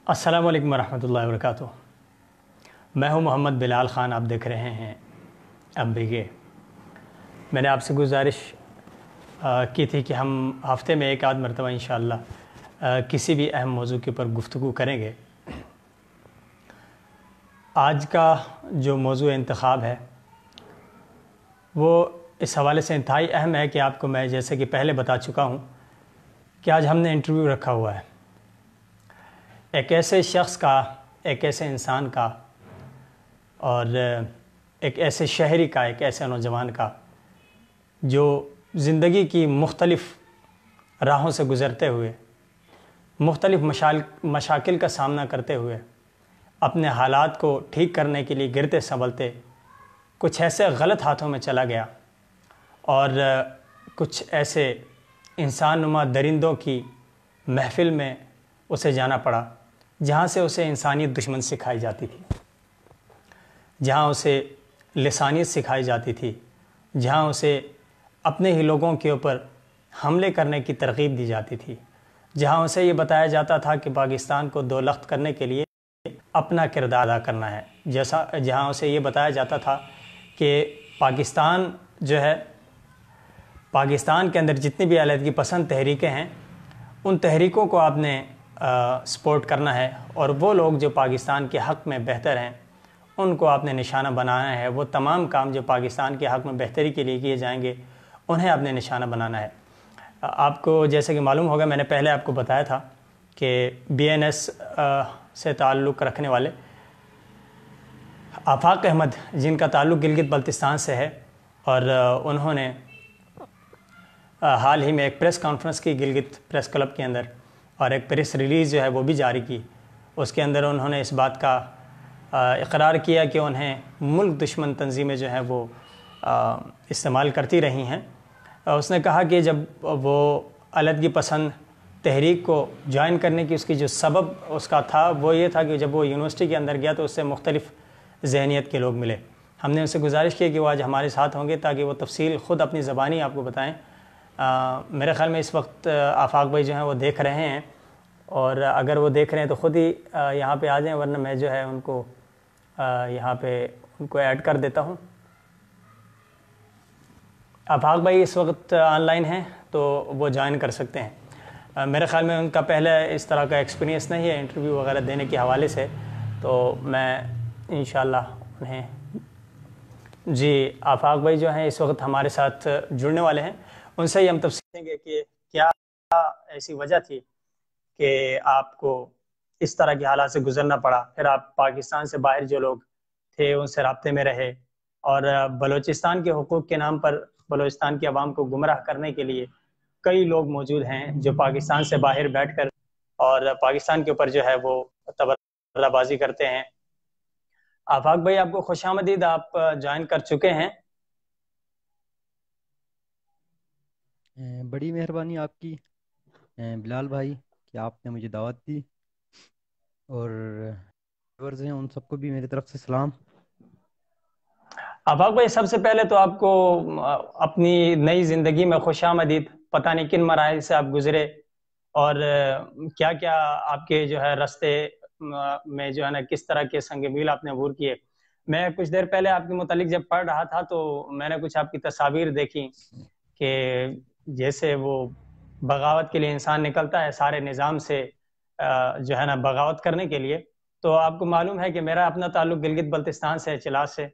السلام علیکم ورحمۃ اللہ وبرکاتہ۔ میں ہوں محمد بلال خان، آپ دیکھ رہے ہیں امبیگے۔ میں نے آپ سے گزارش کی تھی کہ ہم ہفتے میں ایک آدھ مرتبہ انشاءاللہ کسی بھی اہم موضوع کے اوپر گفتگو کریں گے۔ آج کا جو موضوع انتخاب ہے وہ اس حوالے سے انتہائی اہم ہے کہ آپ کو میں جیسے کہ پہلے بتا چکا ہوں کہ آج ہم نے انٹرویو رکھا ہوا ہے ایک ایسے شخص کا، ایک ایسے انسان کا، اور ایک ایسے شہری کا، ایک ایسے نوجوان کا جو زندگی کی مختلف راہوں سے گزرتے ہوئے، مختلف مشاکل کا سامنا کرتے ہوئے اپنے حالات کو ٹھیک کرنے کے لیے گرتے سنبھلتے کچھ ایسے غلط ہاتھوں میں چلا گیا اور کچھ ایسے انسان نما درندوں کی محفل میں اسے جانا پڑا جہاں سے اسے انسانیت دشمن سکھائی جاتی تھی، جہاں اسے لسانیت سکھائی جاتی تھی، جہاں اسے اپنے ہی لوگوں کے اوپر حملے کرنے کی ترغیب دی جاتی تھی، جہاں اسے یہ بتایا جاتا تھا کہ پاکستان کو دو لخت کرنے کے لیے اپنا کردار ادا کرنا ہے، جہاں اسے یہ بتایا جاتا تھا کہ پاکستان جو ہے، پاکستان کے اندر جتنی بھی علیحدگی پسند تحریکیں ہیں ان تحریکوں کو آپ نے سپورٹ کرنا ہے، اور وہ لوگ جو پاکستان کے حق میں بہتر ہیں ان کو آپ نے نشانہ بنانا ہے۔ وہ تمام کام جو پاکستان کے حق میں بہتری کے لیے کیے جائیں گے انہیں آپ نے نشانہ بنانا ہے۔ آپ کو جیسے کہ معلوم ہوگا، میں نے پہلے آپ کو بتایا تھا کہ بی این ایس سے تعلق رکھنے والے آفاق احمد، جن کا تعلق گلگت بلتستان سے ہے، اور انہوں نے حال ہی میں ایک پریس کانفرنس کی گلگت پریس کلب کے اندر، اور ایک پریس ریلیز جو ہے وہ بھی جاری کی۔ اس کے اندر انہوں نے اس بات کا اقرار کیا کہ انہیں ملک دشمن تنظیمیں جو ہیں وہ استعمال کرتی رہی ہیں۔ اس نے کہا کہ جب وہ علیحدگی پسند تحریک کو جوائن کرنے کی اس کی جو سبب اس کا تھا وہ یہ تھا کہ جب وہ یونیورسٹی کے اندر گیا تو اس سے مختلف ذہنیت کے لوگ ملے۔ ہم نے ان سے گزارش کی کہ وہ آج ہمارے ساتھ ہوں گے تاکہ وہ تفصیل خود اپنی زبانی آپ کو بتائیں۔ میرے خیال میں اس وقت آفاق بھائی جو ہیں وہ دیکھ رہے ہیں، اور اگر وہ دیکھ رہے ہیں تو خود ہی یہاں پہ آ جائیں، ورنہ میں جو ہے ان کو یہاں پہ ان کو ایڈ کر دیتا ہوں۔ آفاق بھائی اس وقت آن لائن ہیں تو وہ جوائن کر سکتے ہیں۔ میرے خیال میں ان کا پہلے اس طرح کا ایکسپیرینس نہیں ہے انٹرویو وغیرہ دینے کے حوالے سے، تو میں انشاءاللہ انہیں جی آفاق بھائی جو ہیں اس وقت ہمارے ساتھ جڑنے والے ہیں، ان سے ہی ہم تفصیل دیں گے کہ کیا ایسی وجہ تھی کہ آپ کو اس طرح کے حالات سے گزرنا پڑا، پھر آپ پاکستان سے باہر جو لوگ تھے ان سے رابطے میں رہے، اور بلوچستان کے حقوق کے نام پر بلوچستان کی عوام کو گمراہ کرنے کے لیے کئی لوگ موجود ہیں جو پاکستان سے باہر بیٹھ کر اور پاکستان کے اوپر جو ہے وہ تبرہ بازی کرتے ہیں۔ آفاق بھائی آپ کو خوش آمدید، آپ جوائن کر چکے ہیں۔ بڑی مہربانی آپ کی بلال بھائی کہ آپ نے مجھے دعوت دی، اور ویورز ہیں ان سب کو بھی میری طرف سے سلام۔ آفاق بھائی سب سے پہلے تو آپ کو اپنی نئی زندگی میں خوش آمدید۔ پتہ نہیں کن مراحل سے آپ گزرے اور کیا کیا آپ کے جو ہے راستے میں جو ہے نا کس طرح کے سنگ میل آپ نے عبور کیے۔ میں کچھ دیر پہلے آپ کے متعلق جب پڑھ رہا تھا تو میں نے کچھ آپ کی تصاویر دیکھی کہ جیسے وہ بغاوت کے لیے انسان نکلتا ہے سارے نظام سے جو ہے نا بغاوت کرنے کے لیے، تو آپ کو معلوم ہے کہ میرا اپنا تعلق گلگت بلتستان سے ہے، چلاس سے۔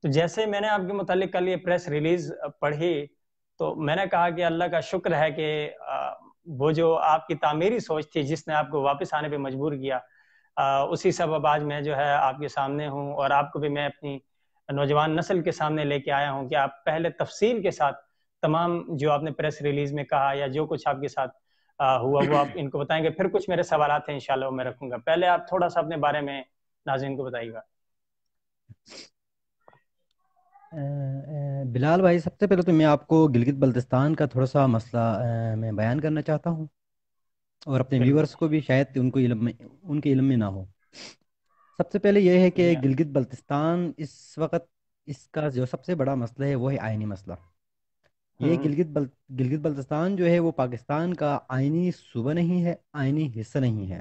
تو جیسے میں نے آپ کے متعلق کل یہ پریس ریلیز پڑھی تو میں نے کہا کہ اللہ کا شکر ہے کہ وہ جو آپ کی تعمیری سوچ تھی جس نے آپ کو واپس آنے پہ مجبور کیا، اسی سبب آج میں جو ہے آپ کے سامنے ہوں، اور آپ کو بھی میں اپنی نوجوان نسل کے سامنے لے کے آیا ہوں کہ آپ پہلے تفصیل کے ساتھ تمام جو آپ نے پریس ریلیز میں کہا یا جو کچھ آپ کے ساتھ ہوا وہ آپ ان کو بتائیں گے۔ پھر کچھ میرے سوالات ہیں انشاءاللہ وہ میں رکھوں گا۔ پہلے آپ تھوڑا سا اپنے بارے میں ناظرین کو بتائیے گا۔ بلال بھائی سب سے پہلے تو میں آپ کو گلگت بلتستان کا تھوڑا سا مسئلہ میں بیان کرنا چاہتا ہوں، اور اپنے بالکل ویورز کو بھی شاید ان کو ان کے علم میں نہ ہو۔ سب سے پہلے یہ ہے کہ جی گلگت بلتستان اس وقت اس کا جو سب سے بڑا مسئلہ ہے وہ ہے آئینی مسئلہ۔ یہ ہاں گلگت بلتستان جو ہے وہ پاکستان کا آئینی صوبہ نہیں ہے، آئینی حصہ نہیں ہے۔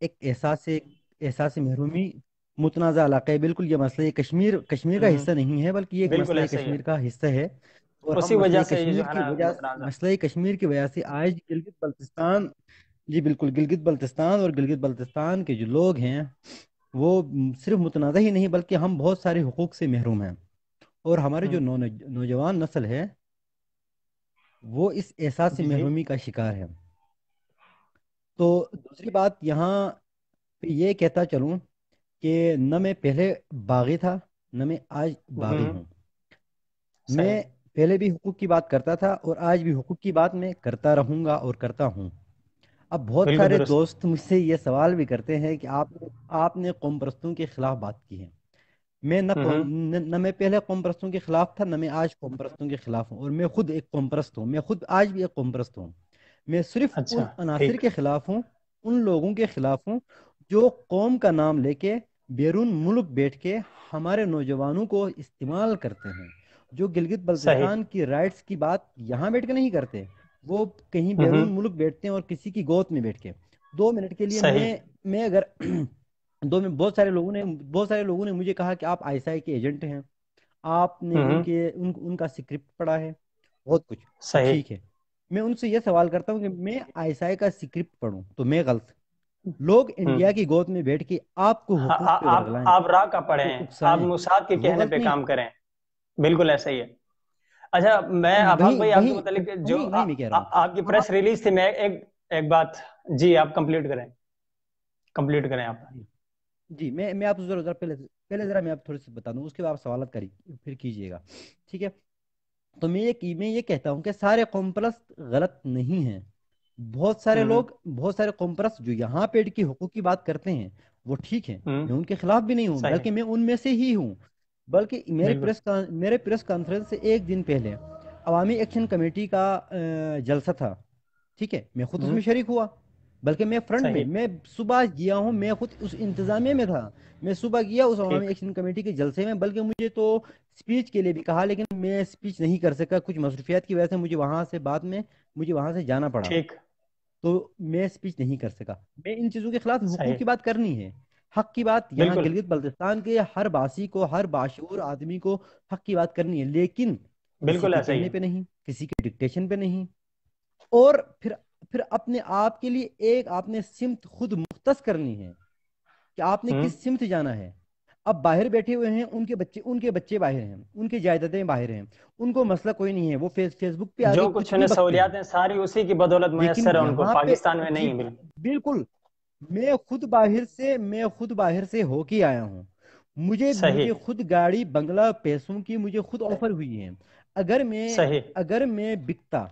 ایک احساس محرومی، متنازع علاقہ ہے، بالکل یہ مسئلہ کشمیر کا حصہ نہیں ہے، بلکہ یہ ایک بالکل مسئلہ ایسا ہی ہے، کشمیر کا حصہ ہے۔ اور اسی ہم وجہ سے یہ جو ہے نا متنازع۔ مسئلہ کشمیر کی وجہ سے آج گلگت بلتستان، جی بالکل، گلگت بلتستان اور گلگت بلتستان کے جو لوگ ہیں وہ صرف متنازع ہی نہیں بلکہ ہم بہت سارے حقوق سے محروم ہیں، اور ہمارے جو ہوں، نوجوان نسل ہے وہ اس احساس جی جی، محرومی کا شکار ہے۔ تو دوسری بات یہاں پہ یہ کہتا چلوں کہ نہ میں پہلے باغی تھا، نہ میں آج باغی ہوں، ہوں۔ صحیح، میں پہلے بھی حقوق کی بات کرتا تھا اور آج بھی حقوق کی بات میں کرتا رہوں گا اور کرتا ہوں۔ اب بہت بالکل سارے درست، دوست مجھ سے یہ سوال بھی کرتے ہیں کہ آپ نے قوم پرستوں کے خلاف بات کی ہے۔ میں ہوں، نہ میں پہلے قوم پرستوں کے خلاف تھا، نہ میں آج قوم پرستوں کے خلاف ہوں، اور میں خود ایک قوم پرست ہوں، میں خود آج بھی ایک قوم پرست ہوں۔ میں صرف ان اچھا، عناصر ٹھیک، کے خلاف ہوں، ان لوگوں کے خلاف ہوں جو قوم کا نام لے کے بیرون ملک بیٹھ کے ہمارے نوجوانوں کو استعمال کرتے ہیں، جو گلگت صحیح، بلتستان کی رائٹس کی بات یہاں بیٹھ کے نہیں کرتے، وہ کہیں ہوں، بیرون ملک بیٹھتے ہیں اور کسی کی گود میں بیٹھ کے 2 منٹ کے لیے صحیح، میں اگر بہت سارے لوگوں نے مجھے کہا کہ آپ آئی ایس آئی کے ایجنٹ ہیں، آپ نے ہوں، ان کا سکرپٹ پڑھا ہے، بہت کچھ تو صحیح، ٹھیک ہے۔ میں ان سے یہ سوال کرتا ہوں کہ میں آئی ایس آئی کا سکرپٹ پڑھوں تو میں غلط؟ لوگ ہوں، انڈیا کی گود میں بیٹھ کے آپ کو حقوق پہ ورگلائیں، آپ راہ کا آپ پڑھے کو ہیں، آپ اکسائیں، موساد کے تو وہ کہنے غلط پہ نہیں کام کریں، بالکل ایسا ہی ہے۔ اچھا، میں ہے؟ آفاق وہی بھائی آپ کے وہی متعلق جو وہی وہی میں کہہ رہا ہوں۔ آپ کی پریس ریلیز تھی، میں ایک بات، جی آپ کمپلیٹ کریں آپ۔ جی جی، میں آپ کو ذرا پہلے ذرا میں آپ تھوڑے سے بتا دوں، اس کے بعد آپ سوالات پھر کیجیے گا، ٹھیک ہے؟ تو میں یہ کہتا ہوں کہ سارے قوم پرست غلط نہیں ہیں، ہوں، بہت سارے قوم پرست جو یہاں پیڑ کی حقوق کی بات کرتے ہیں وہ ٹھیک ہیں، ہوں، میں ان کے خلاف بھی نہیں ہوں، صحیح، بلکہ میں ان میں سے ہی ہوں۔ بلکہ بالکل، میرے پریس کانفرنس سے ایک دن پہلے عوامی ایکشن کمیٹی کا جلسہ تھا، ٹھیک ہے؟ میں خود اس ہوں، میں شریک ہوا، بلکہ میں فرنٹ صحیح، میں صبح گیا ہوں، میں خود اس انتظامیہ میں تھا، میں صبح گیا اس عوامی ٹھیک، ایکشن کمیٹی کے جلسے میں، بلکہ مجھے تو سپیچ کے لیے بھی کہا لیکن میں سپیچ نہیں کر سکا، کچھ مصروفیات کی وجہ سے مجھے وہاں سے جانا پڑا، ٹھیک، تو میں سپیچ نہیں کر سکا۔ میں ان چیزوں کے خلاف حقوق صحیح، کی بات کرنی ہے، حق کی بات یہاں بالکل، گلگت بلتستان کے ہر باسی کو، ہر باشعور آدمی کو حق کی بات کرنی ہے، لیکن کسی بالکل کے ایسا ہی کہنے ہے، پہ نہیں، کسی کے ڈکٹیشن پہ نہیں، اور پھر اپنے آپ کے لیے ایک آپ نے سمت خود مختص کرنی ہے کہ آپ نے ہوں، کس سمت جانا ہے۔ اب باہر بیٹھے ہوئے ہیں، ان کے بچے باہر ہیں، ان کی جائیدادیں باہر ہیں، ان کو مسئلہ کوئی نہیں ہے، وہ فیس بک پہ آگے جو کچھ کچھ بھی انہیں بکتے ہیں، سہولیات ہیں ساری اسی کی بدولت لیکن میسر ہے ان کو، یہاں پہ پاکستان میں جی نہیں، بالکل، بالکل، میں خود باہر سے ہو کے آیا ہوں، صحیح، مجھے خود گاڑی بنگلہ پیسوں کی مجھے خود آفر ہوئی ہے۔ اگر میں صحیح، اگر میں بکتا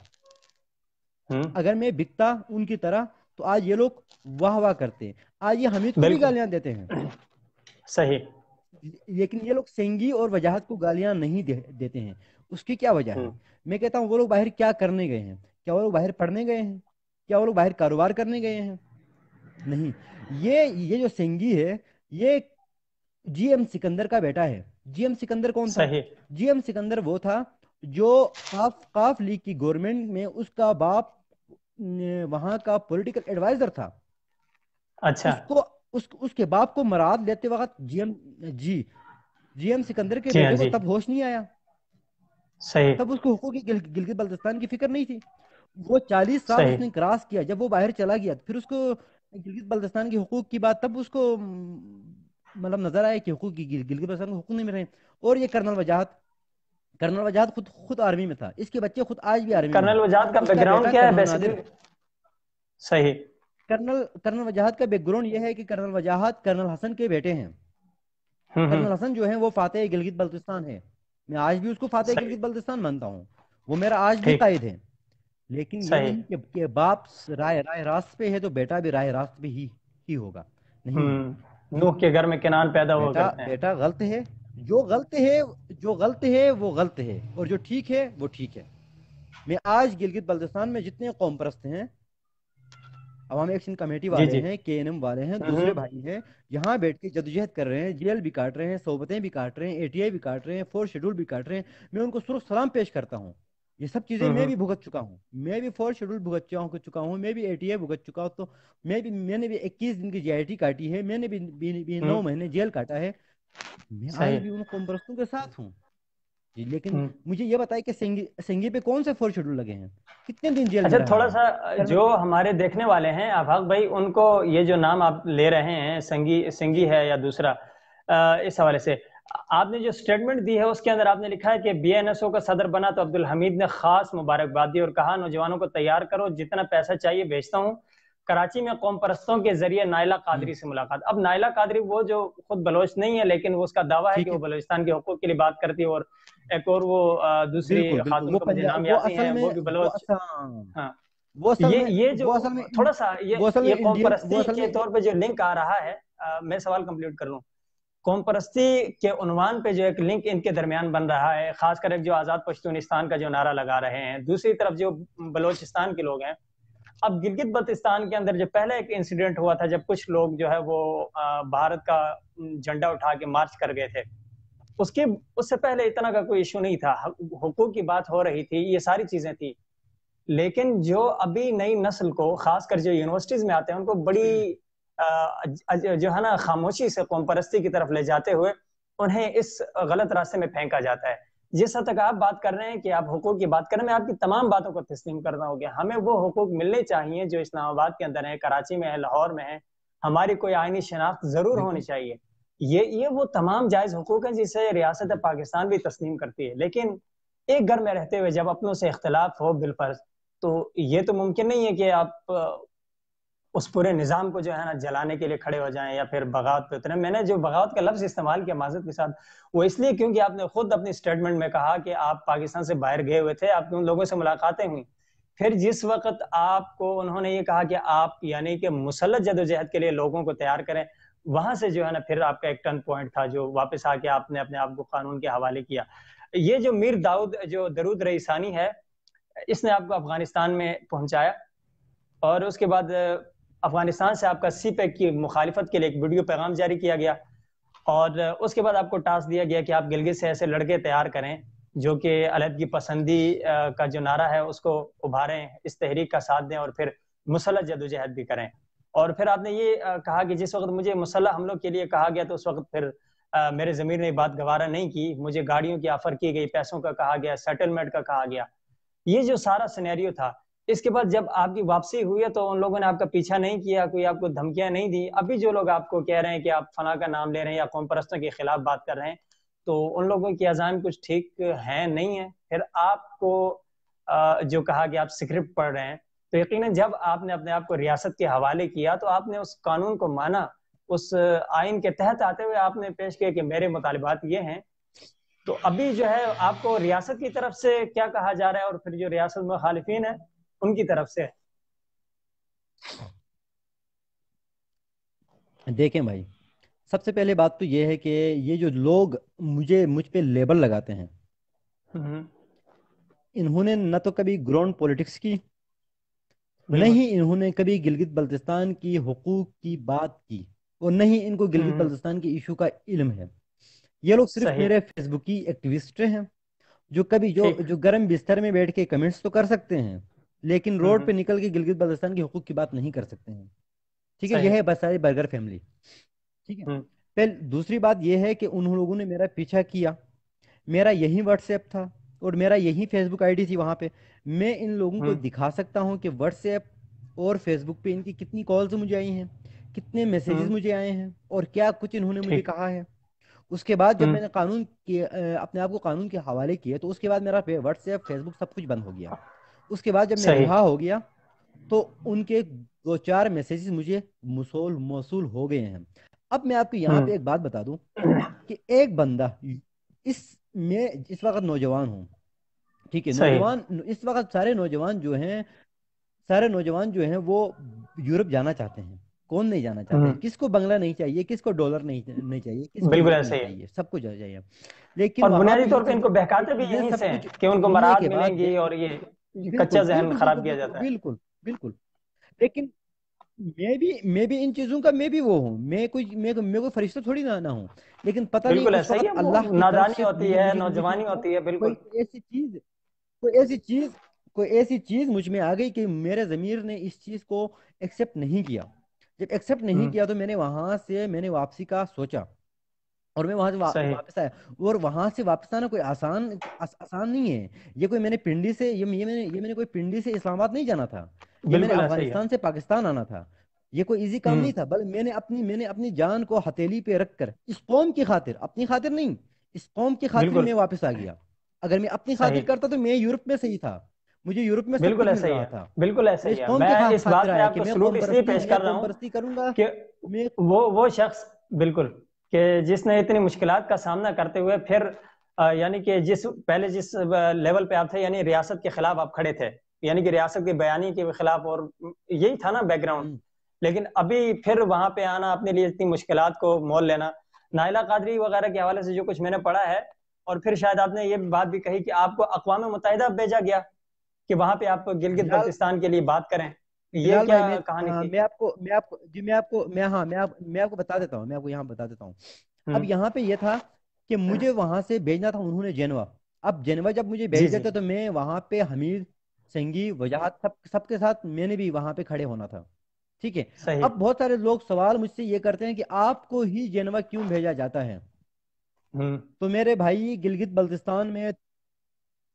ہوں، اگر میں بکتا ان کی طرح تو آج یہ لوگ واہ واہ کرتے، آج یہ حمید کو بھی بالکل، گالیاں دیتے ہیں، صحیح، لیکن یہ لوگ سینگی اور وجاہت کو گالیاں نہیں دیتے ہیں۔ اس کی کیا وجہ ہے؟ ہوں، میں کہتا ہوں وہ لوگ باہر کیا کرنے گئے ہیں؟ کیا وہ لوگ باہر پڑھنے گئے ہیں؟ کیا وہ لوگ باہر کاروبار کرنے گئے ہیں؟ نہیں، یہ جو سینگی ہے یہ جی ایم سکندر کا بیٹا ہے۔ جی ایم سکندر کون تھا؟ صحیح، جی ایم سکندر وہ تھا جو قاف لیگ کی گورنمنٹ میں اس کا باپ وہاں کا پولیٹیکل ایڈوائزر تھا، اچھا، اس کے باپ کو مراد لیتے وقت جی جی ایم سکندر کے جی ہاں بیٹے کو جی، تب ہوش نہیں آیا، صحیح، تب اس کو حقوق گلگت بلتستان کی فکر نہیں تھی۔ وہ 40 سال اس صحیح، نے کراس کیا، جب وہ باہر چلا گیا پھر اس کو گلگت بلتستان کے حقوق کی بات، تب اس کو مطلب نظر آیا کہ گلگت بلتستان کو حقوق نہیں مل رہے ہیں۔ اور یہ کرنل وجاہت خود آرمی میں تھا، اس کے بچے خود آج بھی آرمی میں ہیں، کرنل وجاہت کا اس بیک کا گراؤنڈ بیٹا کیا ہے کرنل نادر، بیسیکلی؟ صحیح، کرنل وجاہت کا بیک گراؤنڈ یہ ہے کہ کرنل وجاہت کرنل حسن کے بیٹے ہیں۔ ہوں، کرنل حسن جو ہے وہ فاتح گلگت بلتستان ہے، میں آج بھی اس کو فاتح صحیح، گلگت بلتستان مانتا ہوں، وہ میرا آج بھی ٹھیک، قائد ہے، لیکن یہ صحیح، نہیں کہ باپ رائے راست پہ ہے تو بیٹا بھی رائے راست پہ ہی ہوگا، نہیں ہے۔ نوح کے گھر میں کنان پیدا ہوا بیٹا کرتے ہیں، بیٹا غلط ہے، جو غلط ہے وہ غلط ہے، اور جو ٹھیک ہے وہ ٹھیک ہے۔ میں آج گلگت بلتستان میں جتنے قوم پرست ہیں، عوامی ایکشن کمیٹی جی والے جی، ہیں، کے این ایم والے ہیں، دوسرے ہوں، بھائی ہیں، یہاں بیٹھ کے جدوجہد کر رہے ہیں، جیل بھی کاٹ رہے ہیں، صحبتیں بھی کاٹ رہے ہیں، اے ٹی آئی بھی کاٹ رہے ہیں، فورس شیڈول بھی کاٹ رہے ہیں، میں ان کو سرخ سلام پیش کرتا ہوں، یہ سب چیزیں میں بھی بھگت چکا ہوں. میں بھی 4 شیڈول بھگت چکا ہوں. میں بھی ATA بھگت چکا ہوں. تو میں نے بھی 21 دن کی JIT کاٹی ہے. میں نے بھی 9 مہینے جیل کاٹا ہے. میں آج صحیح. بھی ان قوم پرستوں کے ساتھ ہوں جی. لیکن مجھے یہ بتائے کہ سنگی پہ کون سے 4 شیڈول لگے ہیں, کتنے دن جیل اچھا میں رہا تھوڑا ہے. سا اگر میں جو ہمارے دیکھنے والے ہیں آفاق بھائی, ان کو یہ جو نام آپ لے رہے ہیں سنگی ہے یا دوسرا, اس حوالے سے آپ نے جو سٹیٹمنٹ دی ہے اس کے اندر آپ نے لکھا ہے کہ BNSO کا صدر بنا تو عبدالحمید نے خاص مبارکباد دی اور کہا نوجوانوں کو تیار کرو, جتنا پیسہ چاہیے بھیجتا ہوں. کراچی میں قوم پرستوں کے ذریعے نائلہ قادری سے ملاقات. اب نائلہ قادری وہ جو خود بلوچ نہیں ہے, لیکن وہ اس کا دعویٰ ہے کہ ٹھیک وہ ہے, بلوچستان کے حقوق کے لیے بات کرتی ہے, اور ایک اور وہ دوسری بالکل بالکل, خاتون کا مجھے نام یاد نہیں ہے, وہ بھی بلوچ. ہاں, وہ اصل میں یہ جو وہ اصل میں تھوڑا سا وہ اصل میں یہ قوم انڈین وہ پرستی اصل کے میں طور پہ جو لنک آ رہا ہے, میں سوال کمپلیٹ کر لوں. قوم پرستی کے عنوان پہ جو ایک لنک ان کے درمیان بن رہا ہے, خاص کر ایک جو آزاد پشتونستان کا جو نارہ لگا رہے ہیں, دوسری طرف جو بلوچستان کے لوگ ہیں. اب گلگت بلتستان کے اندر جو پہلے ایک انسیڈنٹ ہوا تھا جب کچھ لوگ جو ہے وہ بھارت کا جھنڈا اٹھا کے مارچ کر گئے تھے, اس سے پہلے اتنا کا کوئی ایشو نہیں تھا, حقوق کی بات ہو رہی تھی, یہ ساری چیزیں تھی. لیکن جو ابھی نئی نسل کو, خاص کر جو یونیورسٹیز میں آتے ہیں, ان کو بڑی جو ہے نا خاموشی سے قوم پرستی کی طرف لے جاتے ہوئے انہیں اس غلط راستے میں پھینکا جاتا ہے. جس حد تک آپ بات کر رہے ہیں کہ آپ حقوق کی بات کر رہے ہیں, میں آپ کی تمام باتوں کو تسلیم کرنا ہو گیا. ہمیں وہ حقوق ملنے چاہیے جو اسلام آباد کے اندر ہیں, کراچی میں ہے, لاہور میں ہے. ہماری کوئی آئینی شناخت ضرور ہونی چاہیے. یہ وہ تمام جائز حقوق ہیں جسے ریاست پاکستان بھی تسلیم کرتی ہے. لیکن ایک گھر میں رہتے ہوئے جب اپنوں سے اختلاف ہو بالفرض, تو یہ تو ممکن نہیں ہے کہ آپ اس پورے نظام کو جو ہے نا جلانے کے لیے کھڑے ہو جائیں یا پھر بغاوت پہ اتریں. میں نے جو بغاوت کا لفظ استعمال کیا معذرت کے ساتھ, وہ اس لیے کیونکہ آپ نے خود اپنی سٹیٹمنٹ میں کہا کہ آپ پاکستان سے باہر گئے ہوئے تھے, آپ کے ان لوگوں سے ملاقاتیں ہوئیں. پھر جس وقت آپ کو انہوں نے یہ کہا کہ آپ یعنی کہ مسلح جدوجہد کے لیے لوگوں کو تیار کریں, وہاں سے جو ہے نا پھر آپ کا ایک ٹرن پوائنٹ تھا جو واپس آ کے آپ نے اپنے آپ کو قانون کے حوالے کیا. یہ جو میر داؤد جو درود رئیسانی ہے, اس نے آپ کو افغانستان میں پہنچایا, اور اس کے بعد افغانستان سے آپ کا سی پیک کی مخالفت کے لیے ایک ویڈیو پیغام جاری کیا گیا, اور اس کے بعد آپ کو ٹاسک دیا گیا کہ آپ گلگت سے ایسے لڑکے تیار کریں جو کہ علیحدگی پسندی کا جو نعرہ ہے اس کو ابھاریں, اس تحریک کا ساتھ دیں, اور پھر مسلح جدوجہد بھی کریں. اور پھر آپ نے یہ کہا کہ جس وقت مجھے مسلح حملوں کے لیے کہا گیا تو اس وقت پھر میرے ضمیر نے بات گوارا نہیں کی, مجھے گاڑیوں کی آفر کی گئی, پیسوں کا کہا گیا, سیٹلمنٹ کا کہا گیا. یہ جو سارا سینیریو تھا, اس کے بعد جب آپ کی واپسی ہوئی ہے تو ان لوگوں نے آپ کا پیچھا نہیں کیا, کوئی آپ کو دھمکیاں نہیں دی. ابھی جو لوگ آپ کو کہہ رہے ہیں کہ آپ فلاں کا نام لے رہے ہیں یا قوم پرستوں کے خلاف بات کر رہے ہیں, تو ان لوگوں کی عزائم کچھ ٹھیک ہیں نہیں ہیں. پھر آپ کو جو کہا کہ آپ سکرپٹ پڑھ رہے ہیں, تو یقیناً جب آپ نے اپنے آپ کو ریاست کے حوالے کیا تو آپ نے اس قانون کو مانا, اس آئین کے تحت آتے ہوئے آپ نے پیش کیا کہ میرے مطالبات یہ ہیں. تو ابھی جو ہے آپ کو ریاست کی طرف سے کیا کہا جا رہا ہے, اور پھر جو ریاست مخالفین ہیں ان کی طرف سے؟ دیکھیں بھائی, سب سے پہلے بات تو یہ ہے کہ یہ جو لوگ مجھ پہ لیبل لگاتے ہیں, انہوں نے نہ تو کبھی گراؤنڈ پولیٹکس کی, نہ ہی انہوں نے کبھی گلگت بلتستان کی حقوق کی بات کی, اور نہ ہی ان کو گلگت بلتستان کی ایشو کا علم ہے. یہ لوگ صرف صحیح. میرے فیس بک کی ایکٹیوسٹ ہیں, جو کبھی جو گرم بستر میں بیٹھ کے کمنٹس تو کر سکتے ہیں, لیکن روڈ پہ نکل کے گلگت بلتستان کے حقوق کی بات نہیں کر سکتے ہیں. ٹھیک ہے, یہ ہے بساری برگر فیملی. ٹھیک ہے, پھر دوسری بات یہ ہے کہ ان لوگوں نے میرا پیچھا کیا. میرا یہی واٹس ایپ تھا اور میرا یہی فیس بک آئی ڈی تھی. وہاں پہ میں ان لوگوں کو دکھا سکتا ہوں کہ واٹس ایپ اور فیس بک پہ ان کی کتنی کالز مجھے آئی ہیں, کتنے میسیجز مجھے آئے ہیں, اور کیا کچھ انہوں نے مجھے کہا ہے. اس کے بعد جب میں نے قانون کے اپنے آپ کو قانون کے حوالے کیے, تو اس کے بعد میرا واٹس ایپ فیس بک سب کچھ بند ہو گیا. اس کے بعد جب میں رہا ہو گیا تو ان کے 2-4 میسیجز مجھے موصول ہو گئے ہیں. اب میں آپ کو یہاں پہ ایک بات بتا دوں کہ ایک بندہ اس وقت نوجوان ہوں, ٹھیک ہے, نوجوان اس وقت سارے نوجوان جو ہیں وہ یورپ جانا چاہتے ہیں. کون نہیں جانا چاہتا ہے؟ کس کو بنگلہ نہیں چاہیے, کس کو ڈالر نہیں چاہیے, کس کو بالکل یورو ایسے نہیں ہی ہے. چاہیے, سب کچھ چاہیے. لیکن اور وہاں پہ بنیادی طور پہ ان کو بہکاتے بھی یہ یہیں سب سے ہیں کچھ کہ ان کو سننے مراعات کے بعد ملیں گی, اور یہ کچا بالکل ذہن بالکل خراب بالکل کیا بالکل جاتا ہے. بالکل بالکل. لیکن میں بھی ان چیزوں کا میں بھی وہ ہوں, میں کوئی فرشتہ تھوڑی نہ ہوں, لیکن پتہ نہیں بالکل اس ایسا ہی وقت ہے, وہ اللہ کی طرف نادانی سے ہوتی ہے, نوجوانی ہوتی ہے. کوئی بالکل ایسی چیز کوئی ایسی چیز مجھ میں آ گئی کہ میرے ضمیر نے اس چیز کو ایکسیپٹ نہیں کیا. جب ایکسیپٹ نہیں ہوں کیا تو میں نے واپسی کا سوچا اور میں وہاں سے صحیح. واپس آیا. اور وہاں سے واپس آنا کوئی آسان نہیں ہے. یہ کوئی میں نے پنڈی سے یہ میں نے کوئی پنڈی سے اسلام آباد نہیں جانا تھا. یہ میں نے بالکل ایسا ہی ہے. افغانستان سے پاکستان آنا تھا. یہ کوئی ایزی کام ہوں نہیں تھا. بل میں نے اپنی جان کو ہتھیلی پہ رکھ کر اس قوم کی خاطر، اپنی خاطر نہیں، اس قوم کی خاطر بالکل میں واپس آ گیا. اگر میں اپنی خاطر صحیح. کرتا تو میں یورپ میں صحیح تھا. مجھے یورپ میں سب بالکل کچھ مل ایسا ہی رہا ہے. تھا. بالکل ایسا میں ہی اس ہے. قوم میں کے اس خاطر بات میں آیا آپ کہ کو میں سلوٹ قوم اس لیے پرستی پیش میں کر رہا قوم ہوں پرستی کروں گا. کہ میں وہ شخص بالکل کہ جس نے اتنی مشکلات کا سامنا کرتے ہوئے پھر یعنی کہ پہلے جس لیول پہ آپ تھے یعنی ریاست کے خلاف آپ کھڑے تھے، یعنی کہ ریاست کی بیانی کے خلاف، اور یہی تھا نا بیک گراؤنڈ. ہوں، لیکن ابھی پھر وہاں پہ آنا، اپنے لیے اتنی مشکلات کو مول لینا، نائلہ قادری وغیرہ کے حوالے سے جو کچھ میں نے پڑھا ہے، اور پھر شاید آپ نے یہ بات بھی کہی کہ آپ کو اقوام متحدہ بھیجا گیا کہ وہاں پہ آپ گلگت بلال بلتستان کے لیے بات کریں. یہ بلال کیا بھائی، کہانی تھی؟ میں آپ کو بتا دیتا ہوں. میں آپ کو یہاں بتا دیتا ہوں. اب ہوں یہاں پہ یہ تھا کہ مجھے وہاں سے بھیجنا تھا انہوں نے جنوا. اب جنوا جب مجھے جی بھیج جی دیتے تو میں وہاں پہ حمید سنگھی وجاہت سب کے ساتھ میں نے بھی وہاں پہ کھڑے ہونا تھا. ٹھیک ہے. صحیح. اب بہت سارے لوگ سوال مجھ سے یہ کرتے ہیں کہ آپ کو ہی جنوا کیوں بھیجا جاتا ہے؟ ہوں تو میرے بھائی، گلگت بلتستان میں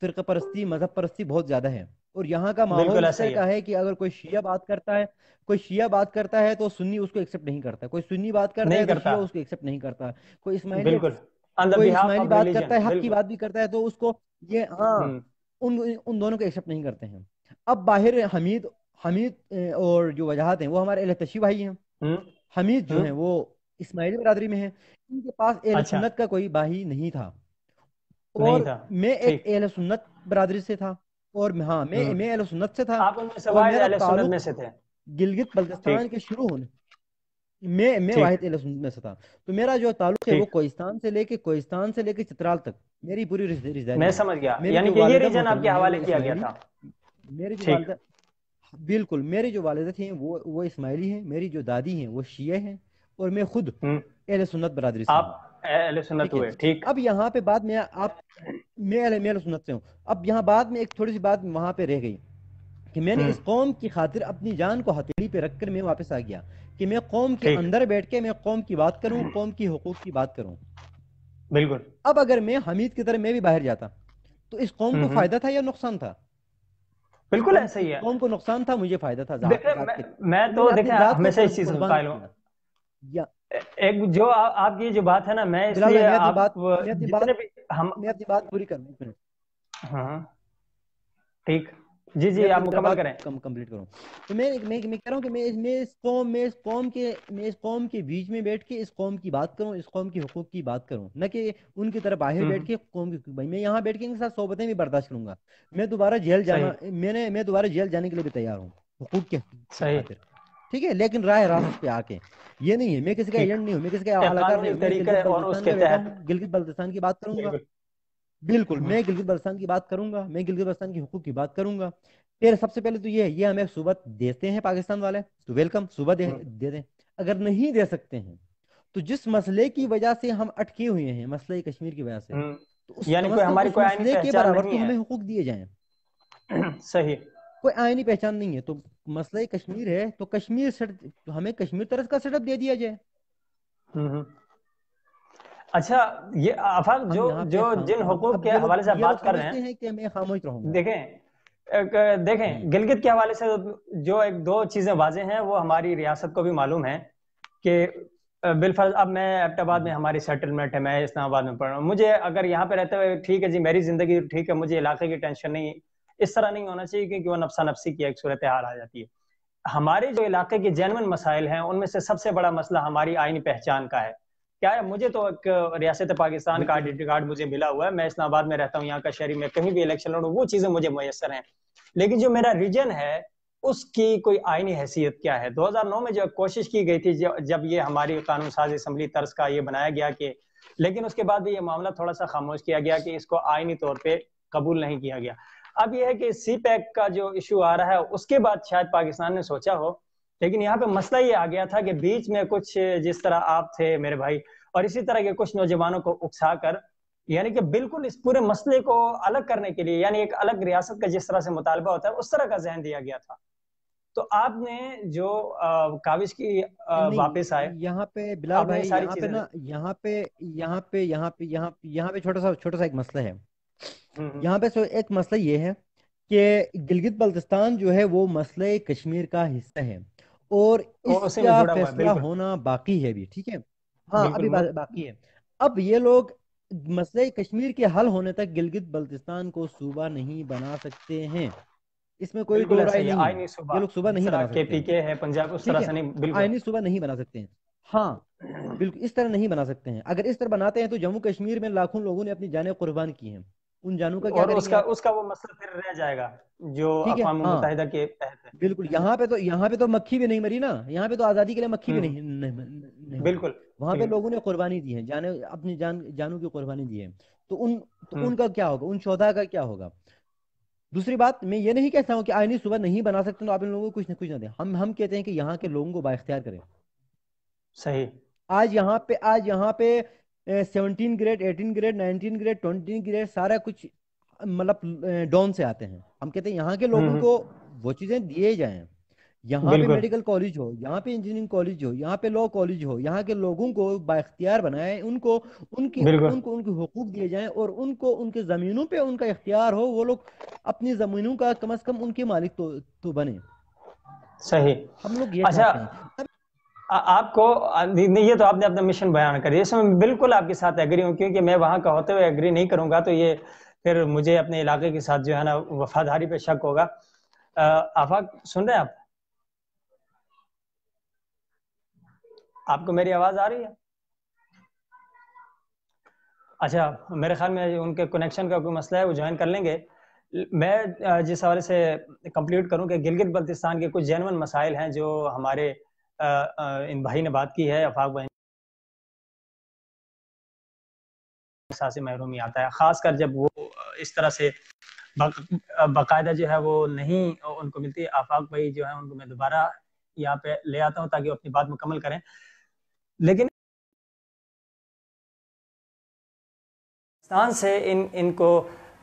فرقہ پرستی، مذہب پرستی بہت زیادہ ہے. اور یہاں کا ماحول بالکل اس ایسا طرح ہی ہے. کا ہے کہ اگر کوئی شیعہ بات کرتا ہے تو سنی اس کو ایکسیپٹ نہیں کرتا. کوئی سنی بات کرتا نہیں ہے تو کرتا. شیعہ اس کو ایکسیپٹ نہیں کرتا. کوئی اسماعیلی بالکل آن دا کوئی بہاف اسماعیلی آف بات کرتا ریلیجن. ہے، حق کی بالکل. بات بھی کرتا ہے تو اس کو یہ ہاں ہوں ان دونوں کو ایکسیپٹ نہیں کرتے ہیں. اب باہر حمید اور جو وجاہت ہیں وہ ہمارے اہل تشیع بھائی ہیں. ہوں حمید جو ہوں ہیں وہ اسماعیلی برادری میں ہیں. ان کے پاس اہل اچھا. سنت کا کوئی بھائی نہیں تھا. نہیں اور تھا. میں ایک ٹھیک. اہل سنت برادری سے تھا. اور ہاں ہوں میں اہل سنت سے تھا. آپ ان میں سے اور واحد میرا اہل سنت تعلق میں سے تھے. گلگت ٹھیک بلتستان کے شروع ہونے میں ٹھیک واحد اہل سنت میں سے تھا. تو میرا جو تعلق ہے وہ ٹھیک. کوہستان سے لے کے چترال تک میری پوری میں رشتےداری ہے. سمجھ گیا، میری یعنی جو کہ یہ والدہ ریجن آپ کے محترمہ ہیں وہ حوالے کیا گیا اسماعیلی. تھا. میری جو ٹھیک. والدہ بالکل میری جو والدہ تھیں وہ اسماعیلی ہیں. میری جو دادی ہیں وہ شیعہ ہیں. اور میں خود ہوں اہل سنت برادری سے ہوں. آپ اہل سنت ٹھیک ہے. ہوئے. ٹھیک. اب یہاں پہ بعد میں اہل سنت سے ہوں. اب یہاں بعد میں ایک تھوڑی سی بات وہاں پہ رہ گئی کہ میں نے ہوں اس قوم کی خاطر اپنی جان کو ہتھیلی پہ رکھ کر میں واپس آ گیا کہ میں قوم کے ٹھیک. اندر بیٹھ کے میں قوم کی بات کروں، قوم کی حقوق کی بات کروں. بالکل. اب اگر میں حمید کی طرح میں بھی باہر جاتا تو اس قوم کو ہوں فائدہ تھا یا نقصان تھا؟ بالکل ایسا اس ہی ہے. قوم کو نقصان تھا، مجھے فائدہ تھا دیکھیں ذات کے. میں تو میں تو نے اپنی دیکھیں ذات کو ہمیشہ اس چیز کا قربان قائل ہوں. کیا. یا ایک جو آپ کی جو بات ہے نا، میں اس بلال بھائی، لیے آپ جتنے بھی ہم میں اپنی بات پوری کرنا ایک منٹ. ہاں ٹھیک. جی میں جی آپ اپنی طرف مکمل بات کریں. کمپلیٹ کروں. تو میں کہہ رہا ہوں کہ میں اس قوم کے بیچ میں بیٹھ کے اس قوم کی بات کروں، اس قوم کی حقوق کی بات کروں، نہ کہ ان کی طرح باہر بیٹھ کے قوم کی. بھائی میں یہاں بیٹھ کے ان کے ساتھ صحبتیں بھی برداشت کروں گا. میں دوبارہ جیل صحیح جانے کے لیے بھی تیار ہوں حقوق کی صحیح. خاطر. ٹھیک ہے. لیکن راہ راست پہ آ کے یہ نہیں ہے. میں کسی کا ٹھیک. ایجنٹ نہیں ہوں، میں کسی کا ایک اہلکار نہیں قانونی ہوں. میں طریقے گلگت اور اس بلتستان کے کا بیٹا تحت. ہوں. گلگت بلتستان کی بات کروں گا. بالکل. بالکل میں گلگت بلتستان کی بات کروں گا. میں گلگت بلتستان کی حقوق کی بات کروں گا. پھر سب سے پہلے تو یہ ہمیں صوبت دیتے ہیں پاکستان والے تو ویلکم، صوبہ دے دیں. اگر نہیں دے سکتے ہیں تو جس مسئلے کی وجہ سے ہم اٹکے ہوئے ہیں، مسئلہ کشمیر کی وجہ سے، تو یعنی کم از کوئی کم ہماری اس کوئی آئینی مسئلے کے پہچان برابر نہیں تو ہے. ہمیں حقوق دیے جائیں. صحیح. کوئی آئینی پہچان نہیں ہے تو مسئلہ کشمیر ہے تو ہمیں کشمیر طرز کا سیٹ اپ دے دیا جائے. ہوں اچھا، یہ آفاق ہم یہاں پہ جن حقوق اب کے حوالے سے آپ یہ لوگ بات کر رہے سمجھتے ہیں کہ میں خاموش رہوں ہیں، گا. دیکھیں گلگت کے حوالے سے جو ایک دو چیزیں واضح ہیں وہ ہماری ریاست کو بھی معلوم ہے کہ بالفرض اب میں ایبٹ آباد میں ہماری سیٹلمنٹ ہے، میں اسلام آباد میں پڑھ رہا ہوں. مجھے اگر یہاں پہ رہتے ہوئے ٹھیک ہے جی، میری زندگی ٹھیک ہے، مجھے علاقے کی ٹینشن نہیں، اس طرح نہیں ہونا چاہیے کیونکہ وہ نفسا نفسی کی ایک صورتحال آ جاتی ہے. ہمارے جو علاقے کے جینوئن مسائل ہیں ان میں سے سب سے بڑا مسئلہ ہماری آئینی پہچان کا ہے. کیا ہے، مجھے تو ایک ریاست پاکستان کا بالکل آئیڈینٹی کارڈ مجھے ملا ہوا ہے، میں اسلام آباد میں رہتا ہوں، یہاں کا شہری، میں کہیں بھی الیکشن لڑوں وہ چیزیں مجھے میسر ہیں. لیکن جو میرا ریجن ہے اس کی کوئی آئینی حیثیت کیا ہے؟ 2009 میں جو کوشش کی گئی تھی جب یہ ہماری قانون ساز اسمبلی طرز کا یہ بنایا گیا کہ، لیکن اس کے بعد بھی یہ معاملہ تھوڑا سا خاموش کیا گیا کہ اس کو آئینی طور پہ قبول نہیں کیا گیا. اب یہ ہے کہ سی پیک کا جو ایشو آ رہا ہے اس کے بعد شاید پاکستان نے سوچا ہو، لیکن یہاں پہ مسئلہ یہ آ گیا تھا کہ بیچ میں کچھ جس طرح آپ تھے میرے بھائی اور اسی طرح کے کچھ نوجوانوں کو اکسا کر یعنی کہ بالکل اس پورے مسئلے کو الگ کرنے کے لیے، یعنی ایک الگ ریاست کا جس طرح سے مطالبہ ہوتا ہے اس طرح کا ذہن دیا گیا تھا. تو آپ نے جو کاوش کی واپس آئے، نہیں یہاں پہ بلال آپ نے یہ بھائی، ساری یہاں پہ چیزیں نا، یہاں پہ چھوٹا سا ایک مسئلہ ہے. ہوں یہاں پہ ایک مسئلہ یہ ہے کہ گلگت بلتستان جو ہے وہ مسئلہ کشمیر کا حصہ ہے، اور اور اس اسی میں کا جڑا ہوا ہے، فیصلہ بالکل ہونا باقی ہے بھی. ٹھیک ہے، ہاں بالکل ابھی باقی ہے. اب یہ لوگ مسئلہ کشمیر کے حل ہونے تک گلگت بلتستان کو صوبہ نہیں بنا سکتے ہیں، اس میں کوئی بالکل دو ایسا رائے ہی ہے. نہیں ہے. آئینی صوبہ یہ لوگ صوبہ جس نہیں طرح بنا کے سکتے پی ہیں. کے ہے پنجاب، اس ٹھیک طرح ہے، سے نہیں، بالکل. آئینی صوبہ نہیں بنا سکتے ہیں. ہاں بالکل اس طرح نہیں بنا سکتے ہیں. اگر اس طرح بناتے ہیں تو جموں کشمیر میں لاکھوں لوگوں نے اپنی جانیں قربان کی ہیں، ان جانوں کا کیا اور کریں اس گے کا آپ؟ اس کا وہ مسئلہ پھر رہ جائے گا جو ٹھیک ہے، اقوام ہاں متحدہ کے تحت ہے. بالکل. یہاں پہ تو مکھی بھی نہیں مری نا، یہاں پہ تو آزادی کے لیے مکھی بھی ہوں نہیں مری. بالکل وہاں پہ بالکل. لوگوں نے قربانی دی ہے، اپنی جانوں کی قربانی دی ہے. تو ان ہوں کا کیا ہوگا، ان شہداء کا کیا ہوگا؟ دوسری بات، میں یہ نہیں کہتا ہوں کہ آئینی صوبہ نہیں بنا سکتے تو آپ ان لوگوں کو کچھ نہ دیں. ہم کہتے ہیں کہ یہاں کے لوگوں کو بااختیار کریں. صحیح. آج یہاں پہ 17 گریڈ، 18 گریڈ، 19 گریڈ، 20 گریڈ سارا کچھ مطلب ڈون سے آتے ہیں. ہم کہتے ہیں یہاں کے لوگوں کو وہ چیزیں دیے جائیں. یہاں پہ بالکل میڈیکل کالج ہو، یہاں پہ انجینئرنگ کالج ہو، یہاں پہ لا کالج ہو، یہاں کے لوگوں کو بااختیار بنائیں. بالکل. ان کے حقوق دیے جائیں، اور ان کے زمینوں پہ ان کا اختیار ہو. وہ لوگ اپنی زمینوں کا کم از کم ان کے مالک تو بنے. صحیح. ہم لوگ یہ اچھا، چاہتے ہیں. آپ کو نہیں، یہ تو آپ نے اپنا مشن بیان کری، اس میں بالکل آپ کے ساتھ ایگری ہوں، کیونکہ میں وہاں کا ہوتے ہوئے ایگری نہیں کروں گا تو یہ پھر مجھے اپنے علاقے کے ساتھ جو ہے نا وفاداری پہ شک ہوگا. آفاق سن رہے ہیں آپ کو میری آواز آ رہی ہے؟ اچھا، میرے خیال میں ان کے کنیکشن کا کوئی مسئلہ ہے، وہ جوائن کر لیں گے. میں جس حوالے سے کمپلیٹ کروں کہ گلگت بلتستان کے کچھ جینون مسائل ہیں جو ہمارے ان بھائی نے بات کی ہے، آفاق بھائی، احساس محرومی آتا ہے، خاص کر جب وہ اس طرح سے باقاعدہ جو ہے وہ نہیں ان کو ملتی. آفاق بھائی جو ہے ان کو میں دوبارہ یہاں پہ لے آتا ہوں تاکہ وہ اپنی بات مکمل کریں. لیکن پاکستان سے ان کو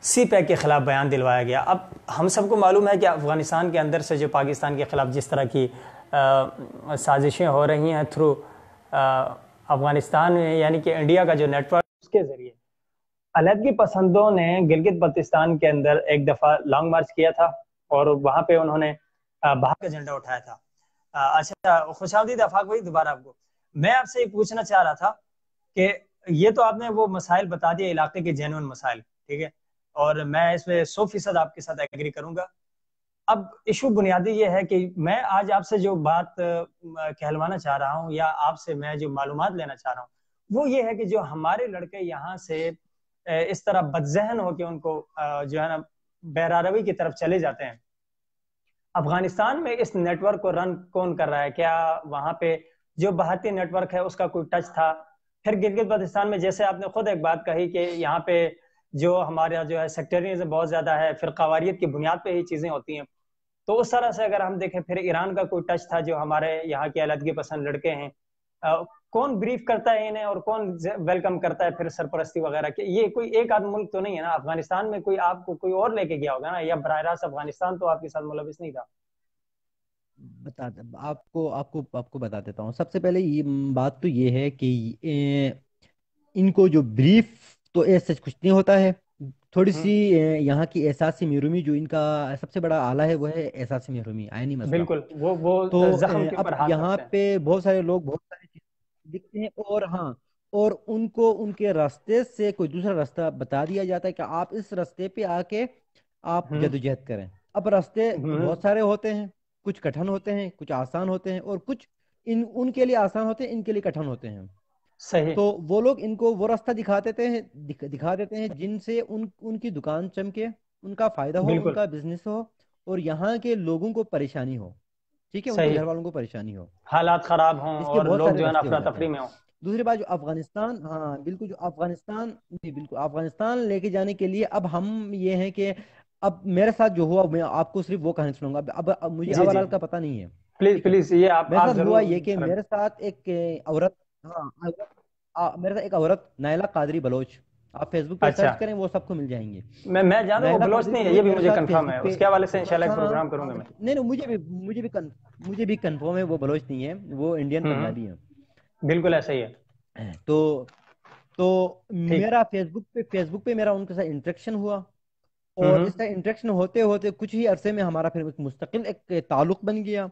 سی پیک کے خلاف بیان دلوایا گیا. اب ہم سب کو معلوم ہے کہ افغانستان کے اندر سے جو پاکستان کے خلاف جس طرح کی سازشیں ہو رہی ہیں تھرو افغانستان میں، یعنی کہ انڈیا کا جو نیٹ ورک، اس کے ذریعے علیحدگی پسندوں نے گلگت بلتستان کے اندر ایک دفعہ لانگ مارچ کیا تھا اور وہاں پہ انہوں نے بھارت کا جھنڈا اٹھایا تھا. اچھا، خوش آمدید آفاق بھائی دوبارہ. آپ کو میں آپ سے یہ پوچھنا چاہ رہا تھا کہ یہ تو آپ نے وہ مسائل بتا دیے، علاقے کے جینون مسائل، ٹھیک ہے، اور میں اس میں 100% آپ کے ساتھ ایگری کروں گا. اب ایشو بنیادی یہ ہے کہ میں آج آپ سے جو بات کہلوانا چاہ رہا ہوں یا آپ سے میں جو معلومات لینا چاہ رہا ہوں وہ یہ ہے کہ جو ہمارے لڑکے یہاں سے اس طرح بدذہن ہو کہ ان کو جو ہے نا بہراروی کی طرف چلے جاتے ہیں، افغانستان میں اس نیٹ ورک کو رن کون کر رہا ہے؟ کیا وہاں پہ جو بھارتی نیٹ ورک ہے اس کا کوئی ٹچ تھا؟ پھر گلگت بلتستان میں جیسے آپ نے خود ایک بات کہی کہ یہاں پہ جو ہمارا جو ہے سیکٹریزم بہت زیادہ ہے، فرقہ کی بنیاد پہ ہی چیزیں ہوتی ہیں. تو اس طرح سے اگر ہم دیکھیں پھر ایران کا کوئی ٹچ تھا جو ہمارے یہاں کے علیحدگی پسند لڑکے ہیں. کون بریف کرتا ہے انہیں اور کون ویلکم کرتا ہے پھر سرپرستی وغیرہ کے؟ یہ کوئی ایک آدھ ملک تو نہیں ہے نا افغانستان میں، کوئی آپ کو کوئی اور لے کے گیا ہوگا نا، یا براہ راست افغانستان تو آپ کے ساتھ ملوث نہیں تھا؟ آپ کو بتا دیتا ہوں. سب سے پہلے یہ بات تو یہ ہے کہ ان کو جو بریف تو ایسا کچھ نہیں ہوتا ہے. تھوڑی سی یہاں کی احساسی محرومی، جو ان کا سب سے بڑا آلہ ہے وہ ہے احساسی محرومی، آئینی مسئلہ. بالکل، وہ تو زخم کے اب اوپر ہاتھ یہاں رکھتے ہیں. پہ بہت سارے لوگ بہت ساری چیزیں لکھتے ہیں، اور ہاں، اور ان کو ان کے راستے سے کوئی دوسرا راستہ بتا دیا جاتا ہے کہ آپ اس راستے پہ آ کے آپ ہوں جدوجہد کریں. اب راستے ہوں بہت سارے ہوتے ہیں، کچھ کٹھن ہوتے ہیں، کچھ آسان ہوتے ہیں، اور کچھ ان کے لیے آسان ہوتے ہیں، ان کے لیے کٹھن ہوتے ہیں. صحیح. تو وہ لوگ ان کو وہ راستہ دکھا دیتے ہیں جن سے ان کی دکان چمکے، ان کا فائدہ ہو، ان بالکل کا بزنس ہو، اور یہاں کے لوگوں کو پریشانی ہو. ٹھیک ہے، ان کے صحیح. گھر والوں کو پریشانی ہو. حالات خراب ہوں اس کے اور بہت لوگ سارے جو ہے نا راستے ہو جاتے ہیں. افراتفری میں ہوں. دوسری بات، جو افغانستان، ہاں بالکل، جو افغانستان، جی بالکل، افغانستان لے کے جانے کے لیے اب ہم یہ ہیں کہ اب میرے ساتھ جو ہوا، میں آپ کو صرف وہ کہانی سنوں گا. اب مجھے جی جی، اوالال کا پتہ نہیں ہے. پلیز ٹھیک ہے، پلیز، یہ میرے آپ ساتھ ہوا ضرور یہ کہ میرے ساتھ ایک عورت، میرے ساتھ ایک عورت نائلہ قادری بلوچ آپ فیس بک پہ اچھا، سرچ کریں وہ سب کو مل جائیں گے. میں جانتا ہوں وہ نائلہ بلوچ قادری نہیں تو ہے، وہی یہ بھی میرے مجھے ساتھ فیس کنفرم ہے، بک پہ. اس کے حوالے سے انشاءاللہ ایک ہاں پروگرام کروں گا میں. نہیں نہیں مجھے بھی کنفرم ہے وہ بلوچ نہیں ہے, وہ انڈین ہوں پنجابی ہیں. بالکل ایسا ہی ہے. تو تو ٹھیک میرا فیس بک پہ میرا ان کے ساتھ انٹریکشن ہوا, اور ہوں اس کا انٹریکشن ہوتے ہوتے کچھ ہی عرصے میں ہمارا پھر ایک مستقل ایک تعلق بن گیا.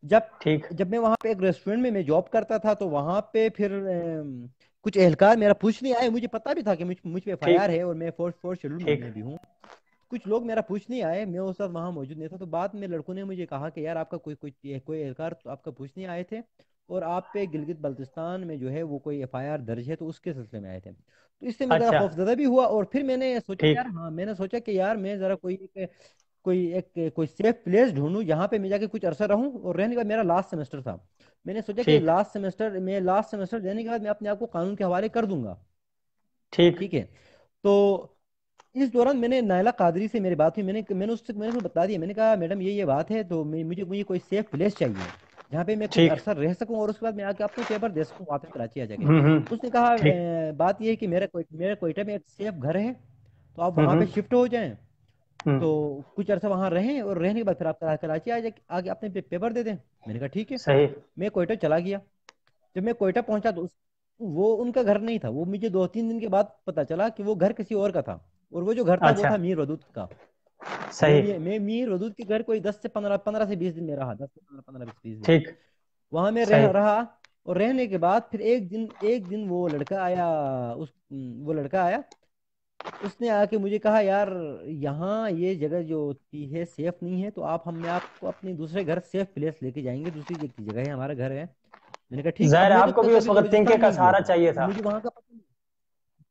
جب ٹھیک جب میں وہاں پہ ایک ریسٹورینٹ میں جاب کرتا تھا, تو وہاں پہ پھر کچھ اہلکار میرا پوچھنے آئے. مجھے پتا بھی تھا کہ مجھ پہ ایف آئی ٹھیک آر ہے اور میں فورتھ شیڈول ٹھیک میں بھی ہوں. کچھ لوگ میرا پوچھنے آئے, میں اس وقت وہاں موجود نہیں تھا. تو بعد میں لڑکوں نے مجھے کہا کہ یار آپ کا کوئی اہلکار آپ کا پوچھنے آئے تھے, اور آپ پہ گلگت بلتستان میں جو ہے وہ کوئی ایف آئی آر درج ہے, تو اس کے سلسلے میں آئے تھے. تو اس سے میں ذرا اچھا خوفزدہ بھی ہوا, اور پھر میں نے سوچا ٹھیک یار میں نے سوچا کہ یار میں ذرا کوئی سیف پلیس ڈھونڈوں جہاں پہ میں جا کے کچھ عرصہ رہوں. اور رہنے کا میرا لاسٹ سیمسٹر تھا. میں نے سوچا کہ ٹھیک لاسٹ سیمسٹر دینے کے بعد میں اپنے آپ کو قانون کے حوالے کر دوں گا. ٹھیک ٹھیک ہے. تو اس دوران میں نے نائلہ قادری سے میری بات ہوئی. میں نے بتا دیا, میں نے کہا میڈم یہ بات ہے, تو مجھے کوئی سیف پلیس چاہیے جہاں پہ میں کچھ ٹھیک عرصہ رہ سکوں, اور اس کے بعد میں آ کے اپنے پیپر دے سکوں واپس کراچی آ جا کے. ہوں اس نے کہا ٹھیک بات یہ ہے کہ میرے کوئٹہ میں ایک سیف گھر ہے, تو آپ وہاں ہوں پہ شفٹ ہو جائیں. ہوں تو کچھ عرصہ وہاں رہیں, اور رہنے کے بعد پھر آپ کراچی آگے اپنے پیپر دے دیں. میں نے کہا ٹھیک ہے. صحیح میں کوئٹہ چلا گیا. جب میں کوئٹہ پہنچا تو وہ ان کا گھر نہیں تھا. وہ مجھے 2-3 دن کے بعد پتا چلا کہ وہ گھر کسی اور کا تھا, اور وہ جو گھر تھا وہ اچھا تھا میر ودود کا. صحیح میں میر ودود کے گھر کوئی 10 سے 15 سے 20 دن میں رہا. 10 سے 15 20 دن ٹھیک وہاں میں صحیح رہا. اور رہنے کے بعد پھر ایک دن وہ لڑکا آیا. وہ لڑکا آیا, اس نے آ کے مجھے کہا یار یہاں یہ جگہ جو ہوتی ہے سیف نہیں ہے, تو ہم آپ کو اپنے دوسرے گھر سیف پلیس لے کے جائیں گے. دوسری جگہ ہے, ہمارا گھر ہے. میں نے کہا ٹھیک ہے. اب ظاہر ہے میں آپ کو تو بھی اس کبھی وقت تنکے بلوچستان کا نہیں گیا سہارا تھا, چاہیے تو تھا. مجھے وہاں کا پتہ نہیں.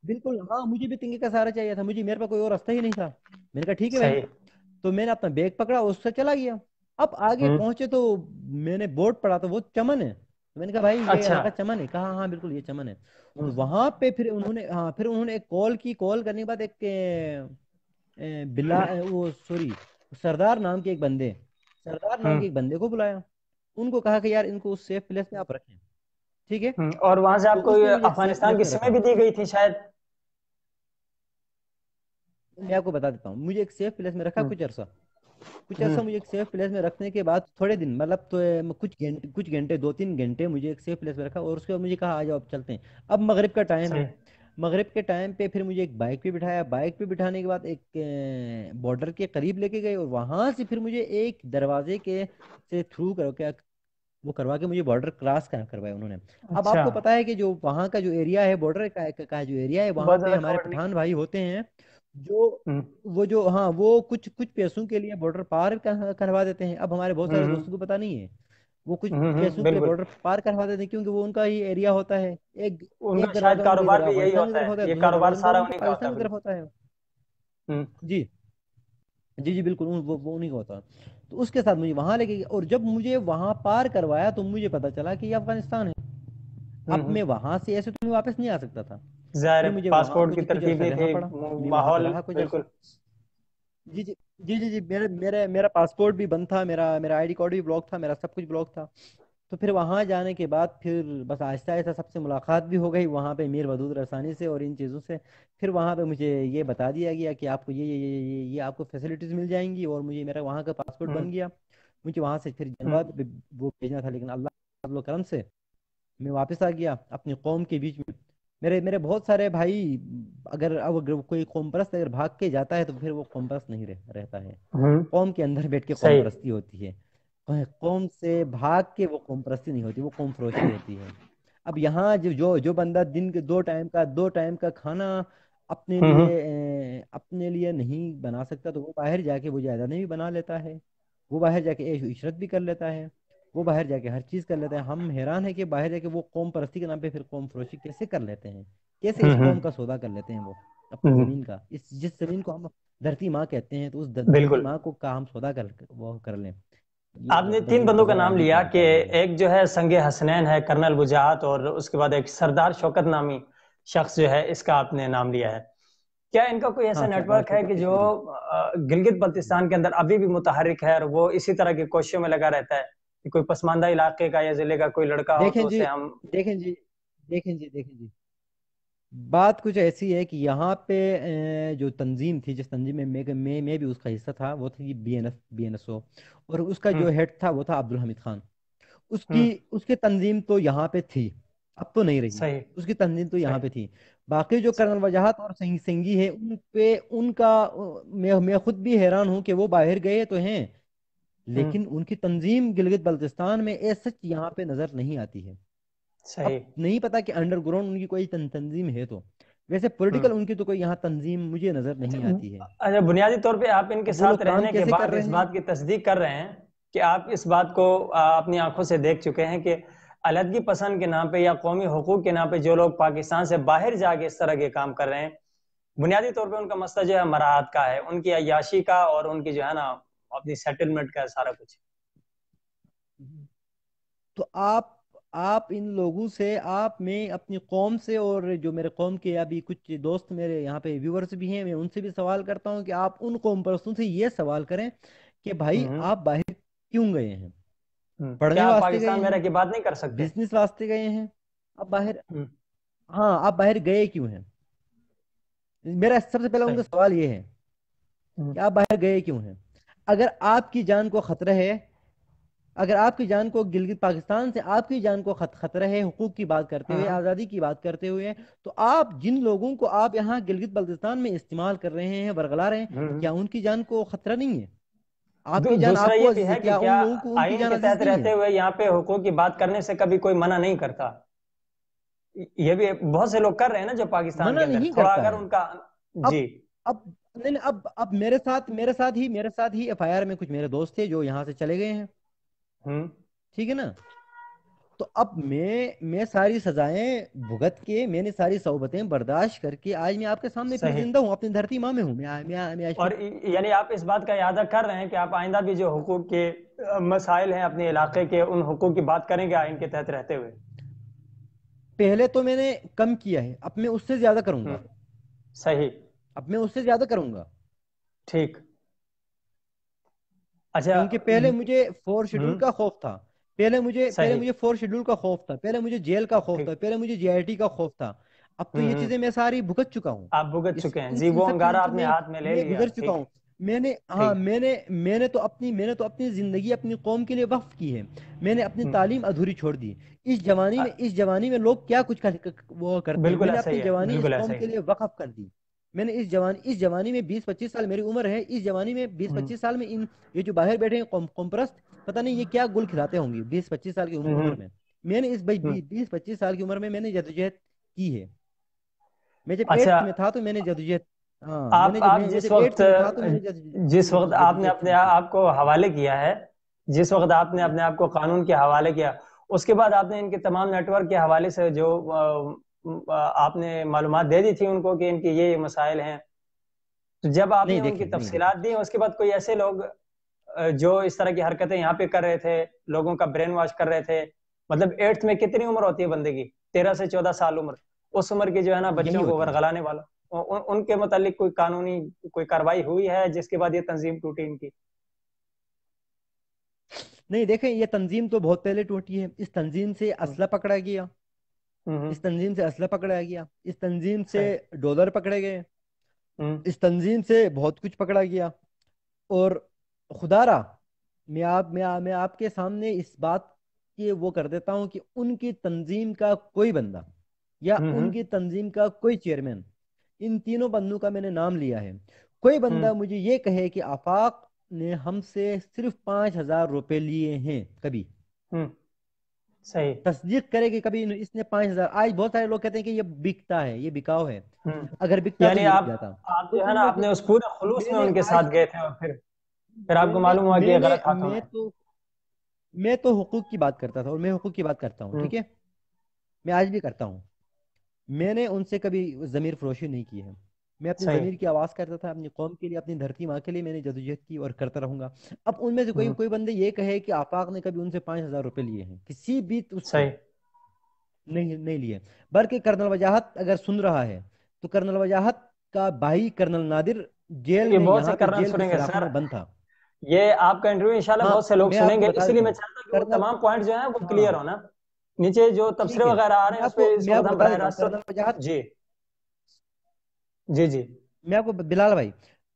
بالکل ہاں, مجھے بھی تنکے کا سہارا چاہیے تھا. میرے پاس کوئی اور راستہ ہی نہیں تھا. میں نے کہا ٹھیک ہے بھائی. صحیح تو میں نے اپنا بیگ پکڑا, اس سے چلا گیا. اب آگے ہوں پہنچے تو میں نے بورڈ پڑھا, تو وہ چمن ہے. تو میں نے کہا بھائی یہ اچھا علاقہ چمن ہے. کہا ہاں بالکل یہ چمن ہے. ہوں تو وہاں پہ پھر انہوں نے ایک کال کی. کال کرنے کے بعد ایک وہ سوری سردار نام ہوں کے ایک بندے کو بلایا. ان کو کہا کہ یار ان کو اس سیف پلیس میں آپ رکھیں. ٹھیک ہے. اور وہاں سے آپ تو کو اس نے مجھے ایک سیف افغانستان پلیس کی میں سمیں رکھا. بھی دی گئی تھی شاید. میں آپ کو بتا دیتا ہوں, مجھے ایک سیف پلیس میں رکھا ہوں ہوں کچھ عرصہ مجھے ایک سیف پلیس میں رکھنے کے بعد تھوڑے دن مطلب تو کچھ گھنٹے 2-3 گھنٹے مجھے ایک سیف پلیس میں رکھا, اور اس کے بعد مجھے کہا آ جاؤ اب چلتے ہیں. اب مغرب کا ٹائم ہے. صحیح مغرب کے ٹائم پہ پھر مجھے ایک بائک پہ بٹھایا. بائک پہ بٹھانے کے بعد ایک بارڈر کے قریب لے کے گئے, اور وہاں سے پھر مجھے ایک دروازے کے سے تھرو کروا کے مجھے بارڈر کراس کروایا انہوں نے. اب آپ اچھا کو پتا ہے کہ جو وہاں کا جو ایریا ہے, بارڈر کا جو ایریا ہے, وہاں بہت پہ زیادہ ہمارے کورٹ نہیں. پٹھان بھائی ہوتے ہیں جو ہوں وہ کچھ پیسوں کے لیے بارڈر پار کروا دیتے ہیں. اب ہمارے بہت سارے ہوں دوستوں کو پتا نہیں ہے, وہ کچھ پیسوں کے لیے بالکل. بارڈر پار کروا دیتے ہیں, کیونکہ وہ ان کا ہی ایریا ہوتا ہے. ان کا ایک شاید دروازہ ان کا ادھر کاروبار بھی یہی افغانستان کی ہوتا طرف ہے, ہوتا ہے, یہ دوسرا کاروبار دروازہ ان کا سارا ان کے انہیں کا ہوتا ہے. پاکستان کی طرف بالکل. ہوتا ہے. ہوں جی جی بالکل وہ نہیں ہوتا. تو اس کے ساتھ مجھے وہاں لے کے گئے, اور جب مجھے وہاں پار کروایا تو مجھے پتا چلا کہ یہ افغانستان ہے. اب ہوں میں وہاں سے ایسے تو میں واپس نہیں آ سکتا تھا. ظاہر پھر ہے مجھے وہاں پاسپورٹ کی کچھ ترتیب عرصہ نہیں رہنا تھی, پڑا. میں وہاں پہ ماحول رہا کچھ عرصہ. بالکل. جی جی جی میرا پاسپورٹ بھی بند تھا. میرا آئی ڈی کارڈ بھی بلاک تھا. میرا سب کچھ بلاک تھا. تو پھر وہاں جانے کے بعد پھر بس آہستہ آہستہ سب سے ملاقات بھی ہو گئی وہاں پہ میر ودود رسانی سے اور ان چیزوں سے. پھر وہاں پہ مجھے یہ بتا دیا گیا کہ آپ کو یہ آپ کو فیسلٹیز مل جائیں گی, اور مجھے میرا وہاں کا پاسپورٹ ہوں بن گیا. مجھے وہاں سے پھر ہوں جنوب وہ بھیجنا تھا, لیکن اللہ کے فضل و کرم سے میں واپس آ گیا اپنی قوم کے بیچ میں. میرے بہت سارے بھائی اگر کوئی قوم پرست اگر بھاگ کے جاتا ہے تو پھر وہ قوم پرست نہیں رہتا ہے. ہوں قوم کے اندر بیٹھ کے قوم صحیح. پرستی ہوتی ہے. قوم سے بھاگ کے وہ قوم پرستی نہیں ہوتی, وہ قوم فروشی ہوتی ہے. اب یہاں جو بندہ دن کے 2 ٹائم کا کھانا ہوں اپنے لیے نہیں بنا سکتا, تو وہ باہر جا کے وہ جائیدادیں بھی بنا لیتا ہے. وہ باہر جا کے عیش و عشرت بھی کر لیتا ہے. وہ باہر جا کے ہر چیز کر لیتے ہیں. ہم حیران ہے کہ باہر جا کے وہ قوم پرستی کے نام پہ پھر قوم فروشی کیسے کر لیتے ہیں, کیسے اس ہوں قوم کا سودا کر لیتے ہیں وہ اپنی ہوں زمین کا. جس زمین کو ہم دھرتی ماں کہتے ہیں, تو اس دھرتی بالکل. ماں کو کا ہم سودا کر لیں. آپ نے بس 3 یہ بندوں کا غضب نام آدمی کو لیا آتا کہ ہے یہ. ایک جو ہے سنگ حسنین ہے کرنل وجاہت, اور اس کے بعد ایک سردار شوکت نامی شخص جو ہے اس کا آپ نے نام لیا ہے. کیا ان کا کوئی ایسا ہاں نیٹ سردار ورک ہے کہ شوکت جو کشمیری. گلگت بلتستان کے اندر ابھی بھی متحرک ہے, اور وہ اسی طرح کی کوششوں میں لگا رہتا ہے کہ کوئی پسماندہ علاقے کا یا ضلع کا کوئی لڑکا ہو دیکھیں تو جی اسے ہم. دیکھیں جی دیکھیں جی دیکھیں جی بات کچھ ایسی ہے کہ یہاں پہ جو تنظیم تھی، جس تنظیم میں میں بھی اس کا حصہ تھا، وہ تھی بی این ایس او، اور اس کا ہوں جو ہیڈ تھا وہ تھا عبد الحمید خان۔ ہوں اس کی تنظیم تو یہاں پہ تھی، اب تو نہیں رہی، صحیح اس کی تنظیم تو یہاں صحیح پہ تھی۔ باقی جو صحیح کرنل وجاہت اور سنگھی ہے، ان پہ ان کا میں خود بھی حیران ہوں کہ وہ باہر گئے تو ہیں، ہوں لیکن ان کی تنظیم گلگت بلتستان میں سچ یہاں پہ نظر نہیں آتی ہے۔ اب صحیح نہیں پتا کہ انڈر گراؤنڈ ان کی کوئی تنظیم ہے تو، ویسے ہوں پولیٹیکل ان کی تو کوئی یہاں تنظیم مجھے نظر اچھا نہیں آتی ہے۔ اچھا، بنیادی طور پہ آپ ان کے اب وہ لوگ ساتھ کام رہنے کے کیسے کر بعد رہے اس ہیں؟ بات کی تصدیق کر رہے ہیں کہ آپ اس بات کو اپنی آنکھوں سے دیکھ چکے ہیں کہ علیحدگی پسند کے نام پہ یا قومی حقوق کے نام پہ جو لوگ پاکستان سے باہر جا کے اس طرح کے کام کر رہے ہیں، بنیادی طور پہ ان کا مسئلہ جو ہے مراعات کا ہے، ان کی عیاشی کا، اور ان کی جو ہے نا اپنی سیٹلمنٹ کا ہے سارا کچھ۔ تو آپ ان لوگوں سے، میں اپنی قوم سے، اور جو میرے قوم کے ابھی کچھ دوست میرے یہاں پہ ویورز بھی ہیں، میں ان سے بھی سوال کرتا ہوں کہ آپ ان قوم پرستوں سے یہ سوال کریں کہ بھائی ہوں آپ باہر کیوں گئے ہیں؟ کیا پڑھنے آپ واسطے گئے پاکستان ہیں؟ میرا کی بات نہیں کر سکتے؟ بزنس واسطے گئے ہیں؟ آپ باہر، ہوں ہاں آپ باہر گئے کیوں ہیں؟ میرا سب سے پہلا ان کا صحیح سوال یہ ہے ہوں کہ آپ باہر گئے کیوں ہیں؟ اگر آپ کی جان کو خطرہ ہے، اگر آپ کی جان کو گلگت پاکستان سے آپ کی جان کو خطرہ ہے، حقوق کی بات کرتے ہوئے، ہوں آزادی کی بات کرتے ہوئے، تو آپ جن لوگوں کو آپ یہاں گلگت بلتستان میں استعمال کر رہے ہیں، برگلا رہے ہیں، ہوں کیا ان کی جان کو خطرہ نہیں ہے؟ آپ کی جان دوسرا آپ کو یہ بھی عزیز ہے، ہے کہ کیا کیا ان لوگوں کو ان کی آئین جان کے عزیز تحت نہیں ہے؟ رہتے ہوئے یہاں پہ حقوق کی بات کرنے سے کبھی کوئی منع نہیں کرتا؟ یہ بھی بہت سے لوگ کر رہے ہیں نا جو پاکستان کے منع اندر نہیں تھوڑا کرتا اگر ہے۔ ان کا، اب جی اب نہیں نہیں، اب میرے ساتھ ہی FIR میں کچھ میرے دوست تھے جو یہاں سے چلے گئے ہیں، ہوں ٹھیک ہے نا؟ تو اب میں ساری سزائیں بھگت کے، میں نے ساری صعوبتیں برداشت کر کے آج میں آپ کے سامنے پھر صحیح، زندہ ہوں، اپنی دھرتی ماں میں ہوں، میں آج اور پھر یعنی آپ اس بات کا اعادہ کر رہے ہیں کہ آپ آئندہ بھی جو حقوق کے مسائل ہیں اپنے علاقے کے، ان حقوق کی بات کریں گے آئین کے تحت رہتے ہوئے؟ پہلے تو میں نے کم کیا ہے، اب میں اس سے زیادہ کروں ہوں گا، صحیح اب میں اس سے زیادہ کروں گا، ٹھیک اچھا کیونکہ پہلے مجھے فور شیڈول ہوں کا خوف تھا، پہلے صحیح مجھے فور شیڈول کا خوف تھا، پہلے مجھے جیل کا خوف تھا، ٹھیک پہلے مجھے GIT کا خوف تھا، اب تو یہ چیزیں میں ساری بھگت چکا ہوں، آپ بھگت چکے ہیں جی، ان وہ سب چیزوں انگارہ سے آپ نے ہاتھ میں لے میں لیا، گزر چکا ٹھیک ہوں۔ میں نے ہاں ٹھیک میں نے تو اپنی زندگی اپنی قوم کے لیے وقف کی ہے، میں نے اپنی ہوں تعلیم ادھوری چھوڑ دی۔ اس جوانی میں لوگ کیا کچھ وہ کرتے ہیں، بالکل میں نے ایسا اپنی ہی ہے، جوانی اس بالکل ایسا قوم ہی کے لیے وقف کر دی۔ میں نے اس جوانی میں 20-25 سال میری عمر ہے، اس جوانی میں بیس ہوں پچیس سال میں یہ جو باہر بیٹھے ہیں قوم پرست، پتہ نہیں یہ کیا گل کھلاتے ہوں گے 20-25 سال کی عمر ہوں میں۔ میں نے اس ہوں 20-25 سال کی عمر میں نے جدوجہد کی ہے۔ میں جب اچھا، 8th میں تھا تو میں نے جدوجہد، ہاں آپ میں جس جب وقت 8th میں تھا تو میں نے آپ نے جدوجہد اپنے شروع کی۔ آپ کو حوالے کیا ہے، جس وقت آپ نے جی اپنے آپ کو قانون کے حوالے کیا، اس کے بعد آپ نے ان کے تمام نیٹ ورک کے حوالے سے جو آپ نے معلومات دے دی تھی ان کو کہ ان کے یہ مسائل ہیں، تو جب آپ نے ان کی نہیں دیکھیں، تفصیلات دی اس کے بعد کوئی ایسے لوگ جو اس طرح کی حرکتیں یہاں پہ کر رہے تھے، لوگوں کا برین واش کر رہے تھے، مطلب 8th میں کتنی عمر ہوتی ہے بندے کی؟ 13 سے 14 سال عمر، اس عمر کے جو ہے نا یہی بچوں کو ہوتی ہے۔ ورغلانے والا، ان کے متعلق کوئی قانونی کوئی کاروائی ہوئی ہے جس کے بعد یہ تنظیم ٹوٹی ان کی؟ نہیں دیکھیں، یہ تنظیم تو بہت پہلے ٹوٹی ہے، اس تنظیم سے ہوں اسلحہ پکڑا گیا، ہوں اس تنظیم سے اسلحہ پکڑا گیا، اس تنظیم سے صحیح ڈالر پکڑے گئے، ہوں اس تنظیم سے بہت کچھ پکڑا گیا، اور خدا را میں آپ کے سامنے اس بات کی وہ کر دیتا ہوں کہ ان کی تنظیم کا کوئی بندہ یا ان ہوں کی تنظیم کا کوئی چیئرمین، ان تینوں بندوں کا میں نے نام لیا ہے، کوئی ہوں بندہ مجھے یہ کہے کہ آفاق نے ہم سے صرف 5,000 روپے لیے ہیں، کبھی ہوں صحیح تصدیق کرے کہ کبھی اس نے 5,000، آج بہت سارے لوگ کہتے ہیں کہ یہ بکتا ہے، یہ بکاؤ ہے، ہوں اگر بکتا تو یعنی یہ لے جاتا۔ آپ تو جو ہے ان نا میں سے اپنے اس پورے خلوص میں میں نے ان کے آج ساتھ گئے تھے، اور پھر آپ میں کو نے معلوم ہوا کہ میں یہ نے غلط ہاتھوں میں میں ہے۔ تو میں تو حقوق کی بات کرتا تھا، اور میں حقوق کی بات کرتا ہوں، ہوں ٹھیک ہے، میں آج بھی کرتا ہوں، میں نے ان سے کبھی ضمیر فروشی نہیں کی ہے، میں اپنی صحیح ضمیر کی آواز کرتا تھا، اپنی قوم کے لیے، اپنی دھرتی ماں کے لیے میں نے جدوجہد کی اور کرتا رہوں گا۔ اب ان میں سے کوئی ہوں کوئی بندے یہ کہے کہ آفاق نے کبھی ان سے 5,000 روپے لیے ہیں، کسی بھی اس سے صحیح نہیں لیے، بلکہ کرنل وجاہت اگر سن رہا ہے تو کرنل وجاہت کا بھائی کرنل نادر جیل یہ میں، بہت سے یہاں پہ کرنل جیل کی سنیں گے سلاخوں سر، میں بند تھا۔ یہ آپ کا انٹرویو انشاءاللہ ہاں بہت سے لوگ میں آپ سنیں کو گے، بتا اسی لیے دیتا میں ہوں، چاہتا ہوں کہ وہ کرنل، تمام پوائنٹ جو ہیں وہ ہاں کلیئر ہونا، نیچے جو تبصرے ٹھیک ہے، وغیرہ آ رہے ہیں اس پہ اس میں آپ وقت کو ہم بتا براہ دیتا ہوں، راست، کرنل وجاہت، جی جی جی میں آپ کو بلال بھائی،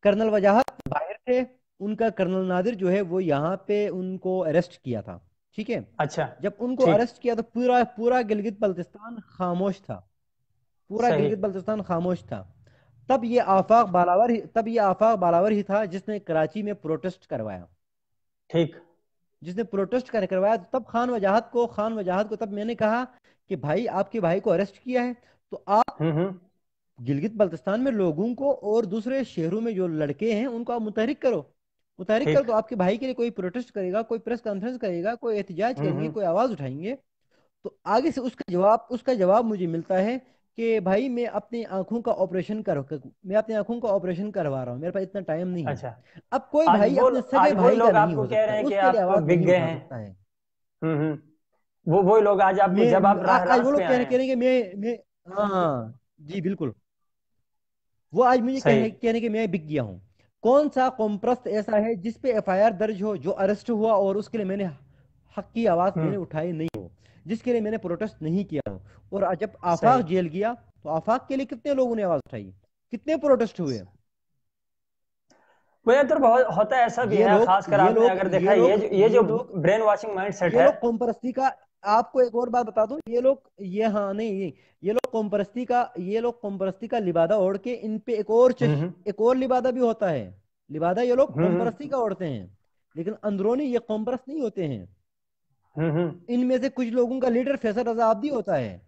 کرنل وجاہت باہر تھے، ان کا کرنل نادر جو ہے وہ یہاں پہ ان کو اریسٹ کیا تھا، ٹھیک ہے؟ اچھا جب ان کو ٹھیک اریسٹ کیا تو پورا پورا گلگت بلتستان خاموش تھا، پورا صحیح گلگت بلتستان خاموش تھا۔ تب یہ آفاق بالاور ہی تھا جس نے کراچی میں پروٹیسٹ کروایا، ٹھیک جس نے پروٹیسٹ کروایا۔ تب خان وجاہت کو تب میں نے کہا کہ بھائی آپ کے بھائی کو اریسٹ کیا ہے تو آپ ہوں گلگت بلتستان میں لوگوں کو اور دوسرے شہروں میں جو لڑکے ہیں ان کو آپ متحرک کرو، متحرک کر ٹھیک دو۔ آپ کے بھائی کے لیے کوئی پروٹیسٹ کرے گا، کوئی پریس کانفرنس کرے گا، کوئی احتجاج کریں گے، ہوں کوئی آواز اٹھائیں گے، تو آگے سے اس کا جواب مجھے ملتا ہے کہ بھائی میں اپنی آنکھوں کا آپریشن کروا رہا ہوں، میرے پاس اتنا ٹائم نہیں ہے۔ اچھا اب کوئی آج بھائی وہ اپنے سگے آج وہی بھائی کا لوگ نہیں آپ کو ہو کہہ رہے سکتا، ہیں اس کہ کے لیے آپ آواز بک نہیں گئے اٹھا ہیں۔ سکتا ہے۔ ہوں وہ وہی لوگ آج آپ کو میں جب آپ راہ آج وہ راست لوگ پہ کہہ آئے رہے ہیں۔ کہہ رہے ہیں کہ میں ہاں جی بالکل، وہ آج مجھے صحیح کہنے کہ میں بک گیا ہوں۔ کون سا قوم پرست ایسا ہے جس پہ ایف آئی آر درج ہو، جو اریسٹ ہوا اور اس کے لیے میں نے حق کی آواز میں ہوں نے اٹھائی نہیں ہو، جس کے لیے میں نے پروٹیسٹ نہیں کیا ہو؟ اور جب صحیح آفاق جیل گیا تو آفاق کے لیے کتنے لوگوں نے آواز اٹھائی، کتنے پروٹیسٹ ہوئے؟ وہ تو بہت ہوتا ہے، ایسا بھی یہ ہے، لوگ خاص کر یہ آپ نے لوگ اگر دیکھا یہ لوگ یہ جو یہ لوگ برین واشنگ مائنڈ سیٹ یہ ہے۔ لوگ قوم پرستی کا، آپ کو ایک اور بات بتا دوں، یہ لوگ یہ ہاں نہیں یہ لوگ قوم پرستی کا لبادہ اوڑھ کے ان پہ ہوں ایک اور لبادہ بھی ہوتا ہے، لبادہ یہ لوگ قوم ہوں پرستی کا اوڑھتے ہیں لیکن اندرونی یہ قوم پرست نہیں ہوتے ہیں۔ ہوں ان میں سے کچھ لوگوں کا لیڈر فیصل رضا عابدی ہوتا ہے،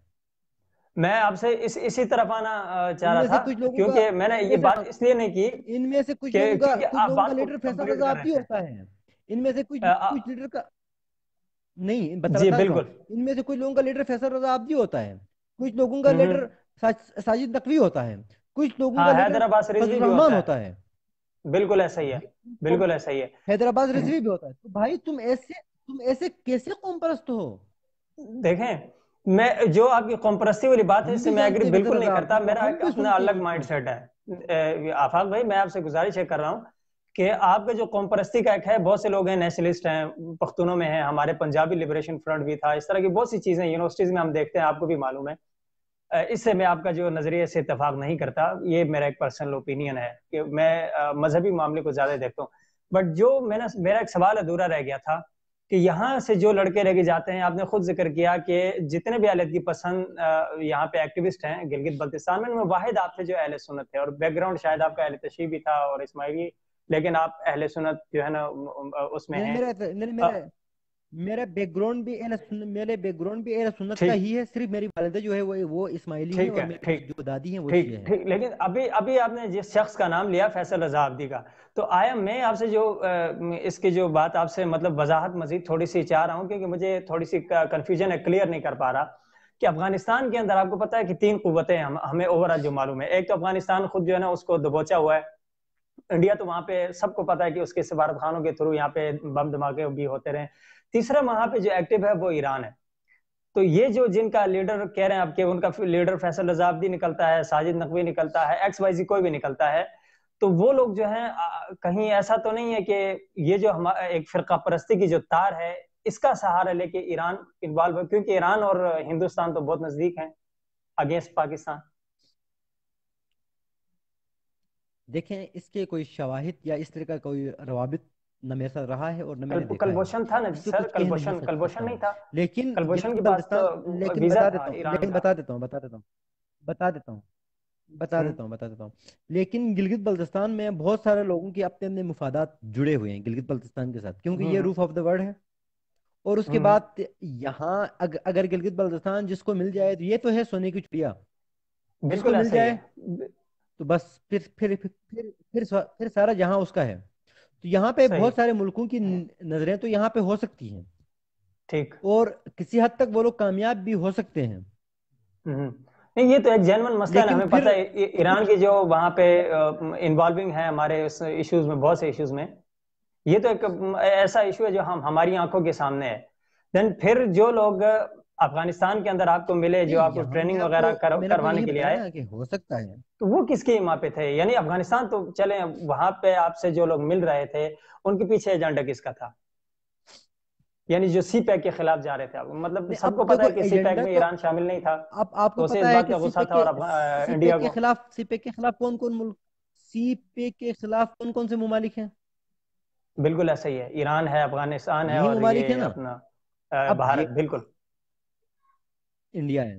میں آپ سے اسی طرف آنا چاہ ان رہا میں سے تھا، کچھ لوگوں کا کیونکہ میں نے ان یہ میں سے بات اس لیے نہیں کی ان میں سے کچھ کہ لوگوں کا کیونکہ کچھ آپ لوگوں کا بات کو لیڈر فیصل کمپلیٹ رضا کر رہے عابدی تھے۔ ہوتا ہے، ان میں سے کچھ لیڈر کا نہیں جی بتا دیتا ہوں، بالکل۔ ان میں سے کچھ لوگوں کا لیڈر فیصل رضا عابدی ہوتا ہے، کچھ لوگوں کا لیڈر ساجد نقوی ہوتا ہے، کچھ لوگوں کا ہاں لیڈر حیدرآباد فضل رضوی بھی الرحمان ہوتا ہے، ہوتا ہے، بالکل ایسا ہی ہے، بالکل ایسا ہی ہے۔ حیدرآباد رضوی بھی ہوتا ہے۔ تو بھائی تم ایسے کیسے قوم پرست ہو؟ دیکھیں، میں جو آپ کی قوم پرستی والی بات ہے اس ہم سے بھی میں ایگری جانتے ہیں فیصل بالکل نہیں رضا کرتا، عابدی کو، میرا ہم ایک بھی اپنا سنتے ہیں الگ اس مائنڈ کو۔ سیٹ ہے۔ آفاق بھائی میں آپ سے گزارش ہے کر رہا ہوں کہ آپ کا جو قوم پرستی کا ایک ہے، بہت سے لوگ ہیں نیشنلسٹ ہیں، پختونوں میں ہیں، ہمارے پنجابی لبریشن فرنٹ بھی تھا، اس طرح کی بہت سی چیزیں یونیورسٹیز میں ہم دیکھتے ہیں، آپ کو بھی معلوم ہے۔ اس سے میں آپ کا جو نظریے سے اتفاق نہیں کرتا، یہ میرا ایک پرسنل اوپینین ہے کہ میں مذہبی معاملے کو زیادہ دیکھتا ہوں۔ بٹ جو میرا ایک سوال ادھورا رہ گیا تھا کہ یہاں سے جو لڑکے لے کے جاتے ہیں، آپ نے خود ذکر کیا کہ جتنے بھی علیحدگی پسند یہاں پہ ایکٹیوسٹ ہیں گلگت بلتستان میں، ان میں واحد آپ تھے جو اہل سنت تھے، اور بیک گراؤنڈ شاید آپ کا اہل تشیع بھی تھا اور اسماعیلی، لیکن آپ اہل سنت جو ہے نا اس میں نہیں، ہیں۔ میرا میرے بیک گراؤنڈ بھی اہل سنت کا ٹھیک ہی ہے، صرف میری والدہ جو ہے وہ اسماعیلی ہیں ٹھیک اور ہے میری ٹھیک جو دادی ہیں وہ ٹھیک شیعہ ہیں۔ ٹھیک لیکن ابھی آپ نے جس شخص کا نام لیا فیصل رضا عابدی کا، تو آیا میں آپ سے جو اس کی جو بات آپ سے مطلب وضاحت مزید تھوڑی سی چاہ رہا ہوں، کیونکہ مجھے تھوڑی سی کنفیوژن ہے، کلیئر نہیں کر پا رہا کہ افغانستان کے اندر آپ کو پتا ہے کہ 3 قوتیں ہیں، ہمیں اوور آل جو معلوم ہے۔ ایک تو افغانستان خود جو ہے نا اس کو دبوچا ہوا ہے، انڈیا تو وہاں پہ سب کو پتا ہے کہ اس کے سفارت خانوں کے تھرو یہاں پہ بم دھماکے بھی ہوتے رہے۔ تیسرا وہاں پہ جو ایکٹیو ہے وہ ایران ہے۔ تو یہ جو جن کا لیڈر کہہ رہے ہیں آپ کہ ان کا لیڈر فیصل رضا عابدی نکلتا ہے، ساجد نقوی نکلتا ہے، ایکس وائی زی کوئی بھی نکلتا ہے، تو وہ لوگ جو ہیں کہیں ایسا تو نہیں ہے کہ یہ جو ایک فرقہ پرستی کی جو تار ہے اس کا سہارا لے کے ایران انوالو ہے، کیونکہ ایران اور ہندوستان تو بہت نزدیک ہیں اگینسٹ پاکستان۔ دیکھیں اس کے کوئی شواہد یا اس طرح کا کوئی روابط نہ میرے ساتھ رہا ہے اور نہ میں نے دیکھا ہے، کلبھوشن تھا نا اس پہ سر، کچھ کہہ نہیں کلبھوشن سکتا ہوں۔ نہیں تھا؟ لیکن کلبھوشن کے گلگت پاس تو بلتستان، لیکن ویزا بتا تھا، دیتا ہوں ایران لیکن کا۔ بتا دیتا ہوں بتا دیتا ہوں بتا دیتا ہوں بتا ہوں دیتا ہوں بتا دیتا ہوں لیکن گلگت بلتستان میں بہت سارے لوگوں کے اپنے اپنے مفادات جڑے ہوئے ہیں گلگت بلتستان کے ساتھ، کیونکہ یہ ہوں روف آف دا ورلڈ ہے۔ اور اس کے ہوں بعد یہاں اگر گلگت بلتستان جس کو مل جائے تو یہ تو ہے سونے کی چڑیا، جس کو بالکل مل ایسا ہی جائے ہے، تو بس پھر سارا جہاں اس کا ہے۔ تو یہاں پہ صحیح بہت سارے ملکوں کی نظریں تو یہاں پہ ہو سکتی ہیں ٹھیک۔ اور کسی حد تک وہ لوگ کامیاب بھی ہو سکتے ہیں، نہیں یہ تو ایک جینون مسئلہ ہے نا، لیکن ہمیں پتہ پھر ہے ایران کچھ کی جو وہاں پہ انوالونگ ہے ہمارے اس ایشوز میں، بہت سے ایشوز میں، یہ تو ایک ایسا ایشو ہے جو ہماری آنکھوں کے سامنے ہے۔ دین پھر جو لوگ افغانستان کے اندر آپ کو ملے، جو نہیں آپ کو یہاں ٹریننگ وغیرہ میں نے آپ کو کروانے یہی کے لیے بتایا آئے، نا کہ ہو سکتا ہے۔ تو وہ کس کے وہاں پہ تھے؟ یعنی افغانستان تو چلیں، وہاں پہ آپ سے جو لوگ مل رہے تھے ان کے پیچھے ایجنڈا کس کا تھا؟ یعنی جو سی پیک کے خلاف جا رہے تھے آپ، مطلب سب کو اب پتا دیکھو ہے کہ سی پیک ایجنڈا میں تو ایران شامل نہیں تھا، آپ تو کو اسے پتا اس ہے بات کہ کا غصہ تھا، اور انڈیا کو سی پیک کے خلاف سی پیک کے خلاف کون کون سے ممالک ہیں؟ بالکل ایسا ہی ہے، ایران ہے، افغانستان ہے، یہی اور ممالک ہیں یہ نا. اپنا اب یہ بھارت. بالکل. انڈیا ہے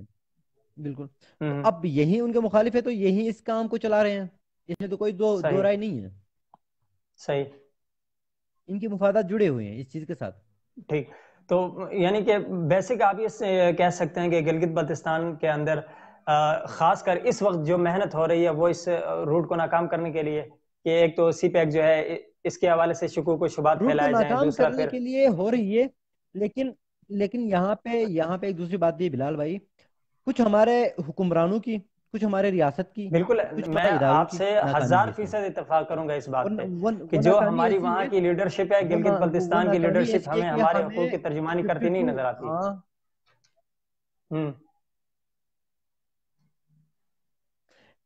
بالکل. تو ہوں. اب یہی ان کے مخالف ہے، تو یہی اس کام کو چلا رہے ہیں، اس میں تو کوئی دو صحیح رائے نہیں ہے. صحیح. ان کے مفادات جڑے ہوئے ہیں اس چیز کے ساتھ. ٹھیک. تو یعنی کہ بیسک آپ یہ کہہ سکتے ہیں کہ گلگت بلتستان کے اندر خاص کر اس وقت جو محنت ہو رہی ہے وہ اس روٹ کو ناکام کرنے کے لیے، کہ ایک تو سی پیک جو ہے اس کے حوالے سے شکوک و شبہات روٹ کو پھیلائے جائیں، ناکام دوسرا کرنے پھر کے لیے ہو رہی ہے، لیکن یہاں پہ ایک دوسری بات بھی ہے بلال بھائی، کچھ ہمارے حکمرانوں کی، کچھ ہمارے ریاست کی، بالکل کچھ میں ہمارے اداروں آپ کی سے ناکامی ہے اس میں. 1000% اتفاق کروں گا اس اور بات پہ کہ وہ جو ناکامی ہماری ایسی وہاں ہے، کی لیڈرشپ ہے، گلگت وہ بلتستان کی ناکامی لیڈرشپ ایسی ہے ہمیں کہ ہمارے حقوق ہمیں کی ترجمانی کرتی نہیں 52 نظر آتی. ہاں ہوں.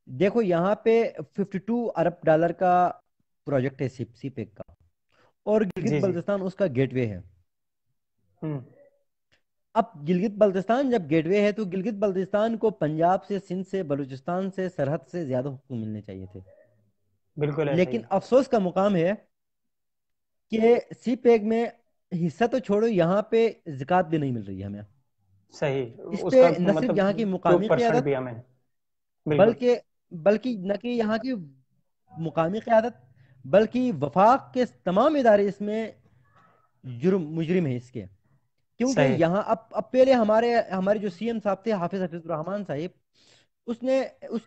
دیکھو یہاں پہ 52 ارب ڈالر کا پروجیکٹ ہے سی پیک کا، اور گلگت جی جی. بلتستان اس کا گیٹ وے ہے. ہوں. اب گلگت بلتستان جب گیٹ وے ہے تو گلگت بلتستان کو پنجاب سے، سندھ سے، بلوچستان سے، سرحد سے زیادہ حقوق ملنے چاہیے تھے. بالکل ایسا ہی لیکن ہے. افسوس کا مقام ہے کہ سی پیک میں حصہ تو چھوڑو، یہاں پہ زکوٰۃ بھی نہیں مل رہی ہے ہمیں. صحیح. اس اس پہ کا نہ صرف مطلب یہاں کی مقامی 2% قیادت، بھی ہمیں. بالکل. بلکہ نہ کہ یہاں کی مقامی قیادت، بلکہ وفاق کے تمام ادارے اس میں مجرم ہیں اس کے. کیونکہ صحیح. یہاں اب پہلے ہمارے جو سی ایم صاحب تھے، حافظ الرحمان صاحب، اس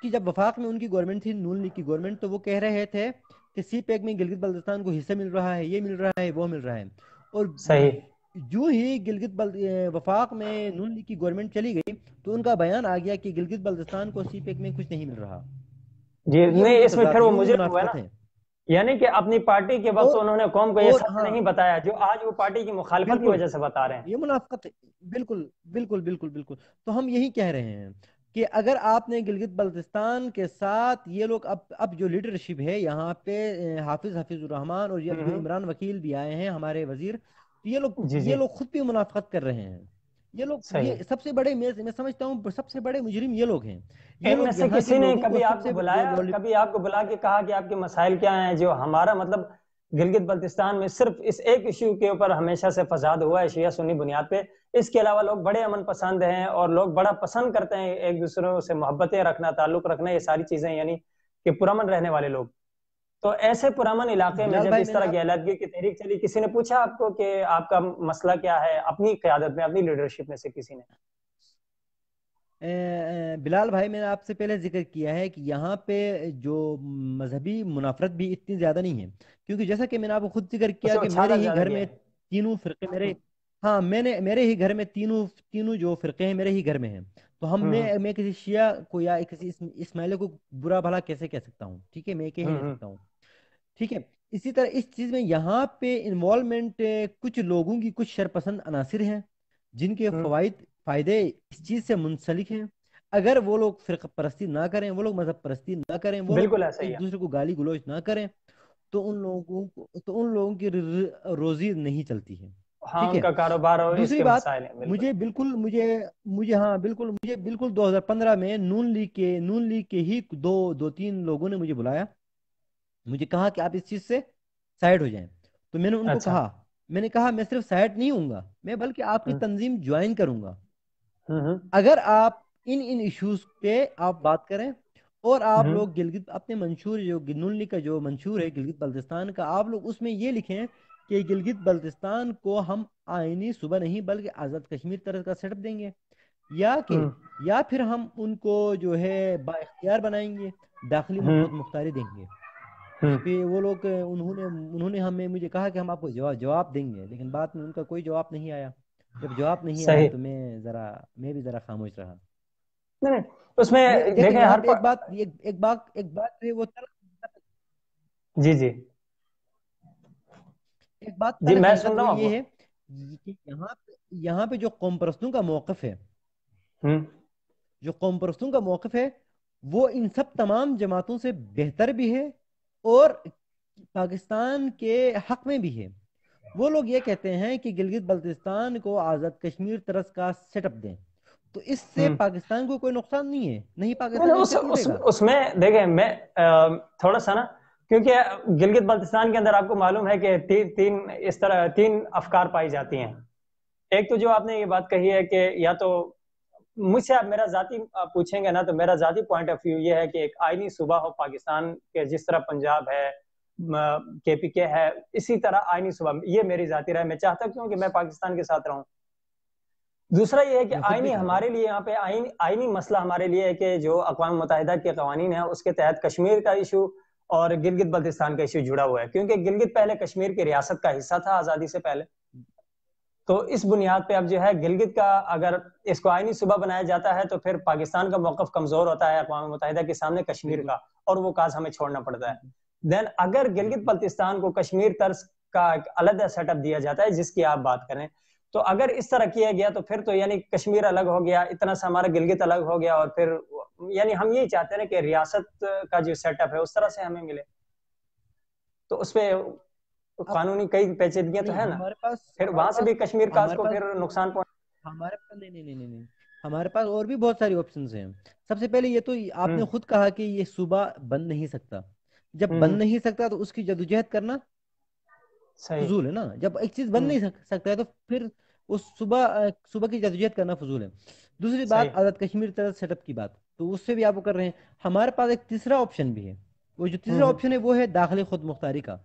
کی جب وفاق میں ان کی گورنمنٹ تھی، نون لیگ کی گورنمنٹ، تو وہ کہہ رہے تھے کہ سی پیک میں گلگت بلتستان کو حصہ مل رہا ہے، یہ مل رہا ہے، وہ مل رہا ہے. اور صحیح. جو ہی وفاق میں نون لیگ کی گورنمنٹ چلی گئی تو ان کا بیان آ گیا کہ گلگت بلتستان کو سی پیک میں کچھ نہیں مل رہا. جی تو یہ ان نہیں، کی اس میں پھر تضاد، وہ یہ ان کی مجرم ہوئے نا، منافقت ہے. یعنی کہ اپنی پارٹی کے وقت اور انہوں نے قوم کو یہ اور سچ ہاں نہیں بتایا جو آج وہ پارٹی کی مخالفت کی بالکل، وجہ سے بتا رہے ہیں. یہ منافقت ہے. بالکل بالکل بالکل بالکل. تو ہم یہی کہہ رہے ہیں کہ اگر آپ نے گلگت بلتستان کے ساتھ یہ لوگ اب جو لیڈرشپ ہے یہاں پہ، حافظ الرحمان، اور اب جو ہوں. عمران وکیل بھی آئے ہیں ہمارے وزیر، تو جی یہ جی. لوگ خود بھی منافقت کر رہے ہیں. صحیح. یہ سب سے بڑے، میں سمجھتا ہوں سب سے بڑے مجرم یہ لوگ ہیں. یہ ان میں لوگ سے یہاں کے کسی نے لوگوں کو کبھی سب آپ کو سے بلایا، کبھی آپ کو بلا کے کہا کہ آپ کے مسائل کیا ہیں؟ جو ہمارا مطلب گلگت بلتستان میں صرف اس ایک ایشو کے اوپر ہمیشہ سے فساد ہوا ہے شیعہ سنی بنیاد پہ، اس کے علاوہ لوگ بڑے امن پسند ہیں اور لوگ بڑا پسند کرتے ہیں ایک دوسروں سے محبتیں رکھنا، تعلق رکھنا، یہ ساری چیزیں، یعنی کہ پرامن رہنے والے لوگ. تو ایسے پرامن علاقے میں بلال جب بھائی، اس میں نے طرح کی علیحدگی کی تحریک چلی، کسی نے پوچھا آپ کو کہ آپ کا مسئلہ کیا ہے اپنی قیادت میں، اپنی لیڈرشپ میں سے کسی نے؟ بلال بھائی، میں نے آپ سے پہلے ذکر کیا ہے کہ یہاں پہ جو مذہبی منافرت بھی اتنی زیادہ نہیں ہے، کیونکہ جیسا کہ میں نے آپ کو خود ذکر کیا اسے وہ کہ میرے چھاگر ہی زیادہ گھر کیا میں ہے. تینوں فرقے ہاں میرے ہی گھر میں تینوں جو فرقے ہیں میرے ہی گھر میں ہیں. تو میں کسی شیعہ کو یا کسی اسماعیلی کو برا بھلا کیسے کہہ سکتا ہوں؟ ٹھیک ہے، میں کہہ نہیں سکتا ہوں. ٹھیک ہے. اسی طرح اس چیز میں یہاں پہ انوالومنٹ کچھ لوگوں کی، کچھ شرپسند عناصر ہیں جن کے فائدے اس چیز سے منسلک ہیں. اگر وہ لوگ فرقہ پرستی نہ کریں، وہ لوگ مذہب پرستی نہ کریں، وہ لوگ بالکل ایسا ہی ایک ہے. دوسرے کو گالی گلوچ نہ کریں، تو ان لوگوں کی روزی نہیں چلتی ہے. ہاں، ٹھیک ان ہے. کا کاروبار اور اس دوسری کے بات، مسائل ہیں. بالکل. مجھے بالکل 2015 میں نون لیگ کے ہی دو تین لوگوں نے مجھے بلایا، مجھے کہا کہ آپ اس چیز سے سائڈ ہو جائیں. تو میں نے ان کو اچھا. کہا، میں صرف سائڈ نہیں ہوں گا، میں بلکہ آپ کی تنظیم جوائن کروں گا اگر آپ ان ایشوز پہ آپ بات کریں، اور آپ لوگ گلگت اپنے منشور، جو نون لیگ کا جو منشور ہے گلگت بلتستان کا، آپ لوگ اس میں یہ لکھیں کہ گلگت بلتستان کو ہم آئینی صوبہ نہیں بلکہ آزاد کشمیر طرح کا سیٹ اپ دیں گے، یا پھر ہم ان کو جو ہے با اختیار بنائیں گے، داخلی خود مختاری دیں گے. پھر وہ لوگ انہوں نے مجھے کہا کہ ہم آپ کو جواب دیں گے، لیکن بعد میں ان کا کوئی جواب نہیں آیا. جب جواب نہیں آیا صحیح. تو میں بھی ذرا خاموش رہا. نہیں، اس میں دیکھیں دیکھیں یہاں پہ ایک بات ہے، وہ جی جی ایک بات جی، تلخ میں حقیقت سن رہا وہ ہوں آپ یہ کو. ہے کہ یہاں پہ جو قوم پرستوں کا موقف ہے، وہ ان سب تمام جماعتوں سے بہتر بھی ہے اور پاکستان کے حق میں بھی ہے. وہ لوگ یہ کہتے ہیں کہ گلگت بلتستان کو آزاد کشمیر طرز کا سیٹ اپ دیں، تو اس سے ہوں پاکستان کو کوئی نقصان نہیں ہے، نہیں نہیں پاکستان نہیں، اس سے ٹوٹے گا۔ اس میں دیکھیں میں تھوڑا سا نا، کیونکہ گلگت بلتستان کے اندر آپ کو معلوم ہے کہ تین اس طرح تین افکار پائی جاتی ہیں۔ ایک تو جو آپ نے یہ بات کہی ہے کہ یا تو مجھ سے آپ میرا ذاتی پوچھیں گے نا، تو میرا ذاتی پوائنٹ آف ویو یہ ہے کہ ایک آئینی صوبہ ہو پاکستان کے، جس طرح پنجاب ہے، کے پی کے ہے، اسی طرح آئینی صوبہ، یہ میری ذاتی رائے، میں چاہتا کیوں کہ میں پاکستان کے ساتھ رہوں۔ دوسرا یہ ہے کہ میں خود بھی آئینی چاہتا ہوں۔ ہمارے لیے یہاں پہ آئینی مسئلہ ہمارے لیے ہے کہ جو اقوام متحدہ کے قوانین ہیں اس کے تحت کشمیر کا ایشو اور گلگت بلتستان کا ایشو جڑا ہوا ہے، کیونکہ گلگت پہلے کشمیر کی ریاست کا حصہ تھا آزادی سے پہلے۔ تو اس بنیاد پہ اب جو ہے گلگت کا اگر اس کو آئینی صوبہ بنایا جاتا ہے تو پھر پاکستان کا موقف کمزور ہوتا ہے اقوام متحدہ کے سامنے کشمیر بالکل کا، اور وہ کاز ہمیں چھوڑنا پڑتا بالکل ہے۔ دین اگر گلگت بالکل بلتستان کو کشمیر طرز کا ایک علیحدہ سیٹ اپ دیا جاتا ہے جس کی آپ بات کریں، تو اگر اس طرح کیا گیا تو پھر تو یعنی کشمیر الگ ہو گیا، اتنا سا ہمارا گلگت الگ ہو گیا، اور پھر یعنی ہم یہی چاہتے ہیں کہ ریاست کا جو سیٹ اپ ہے اس طرح سے ہمیں ملے، تو اس پہ اب قانونی کئی پیچیدگیاں تو نہیں، ہے نا، ہمارے پاس پھر ہمارے وہاں سے پاس بھی کشمیر کاز ہمارے کو پاس پھر نقصان پہنچ۔ ہمارے پاس نہیں نہیں نہیں نہیں نہیں، ہمارے پاس اور بھی بہت ساری آپشنز ہیں۔ سب سے پہلے یہ تو آپ ہوں نے خود کہا کہ یہ صوبہ بن نہیں سکتا، جب بن ہوں نہیں سکتا تو اس کی جدوجہد کرنا صحیح۔ فضول ہے نا۔ جب ایک چیز بن ہوں نہیں سکتا ہے تو پھر اس صوبہ کی جدوجہد کرنا فضول ہے۔ دوسری صحیح۔ بات آزاد کشمیر طرز سیٹ اپ کی بات، تو اس سے بھی آپ وہ کر رہے ہیں۔ ہمارے پاس ایک تیسرا آپشن بھی ہے، وہ جو تیسرا ہوں آپشن ہے وہ ہے داخلی خود مختاری کا۔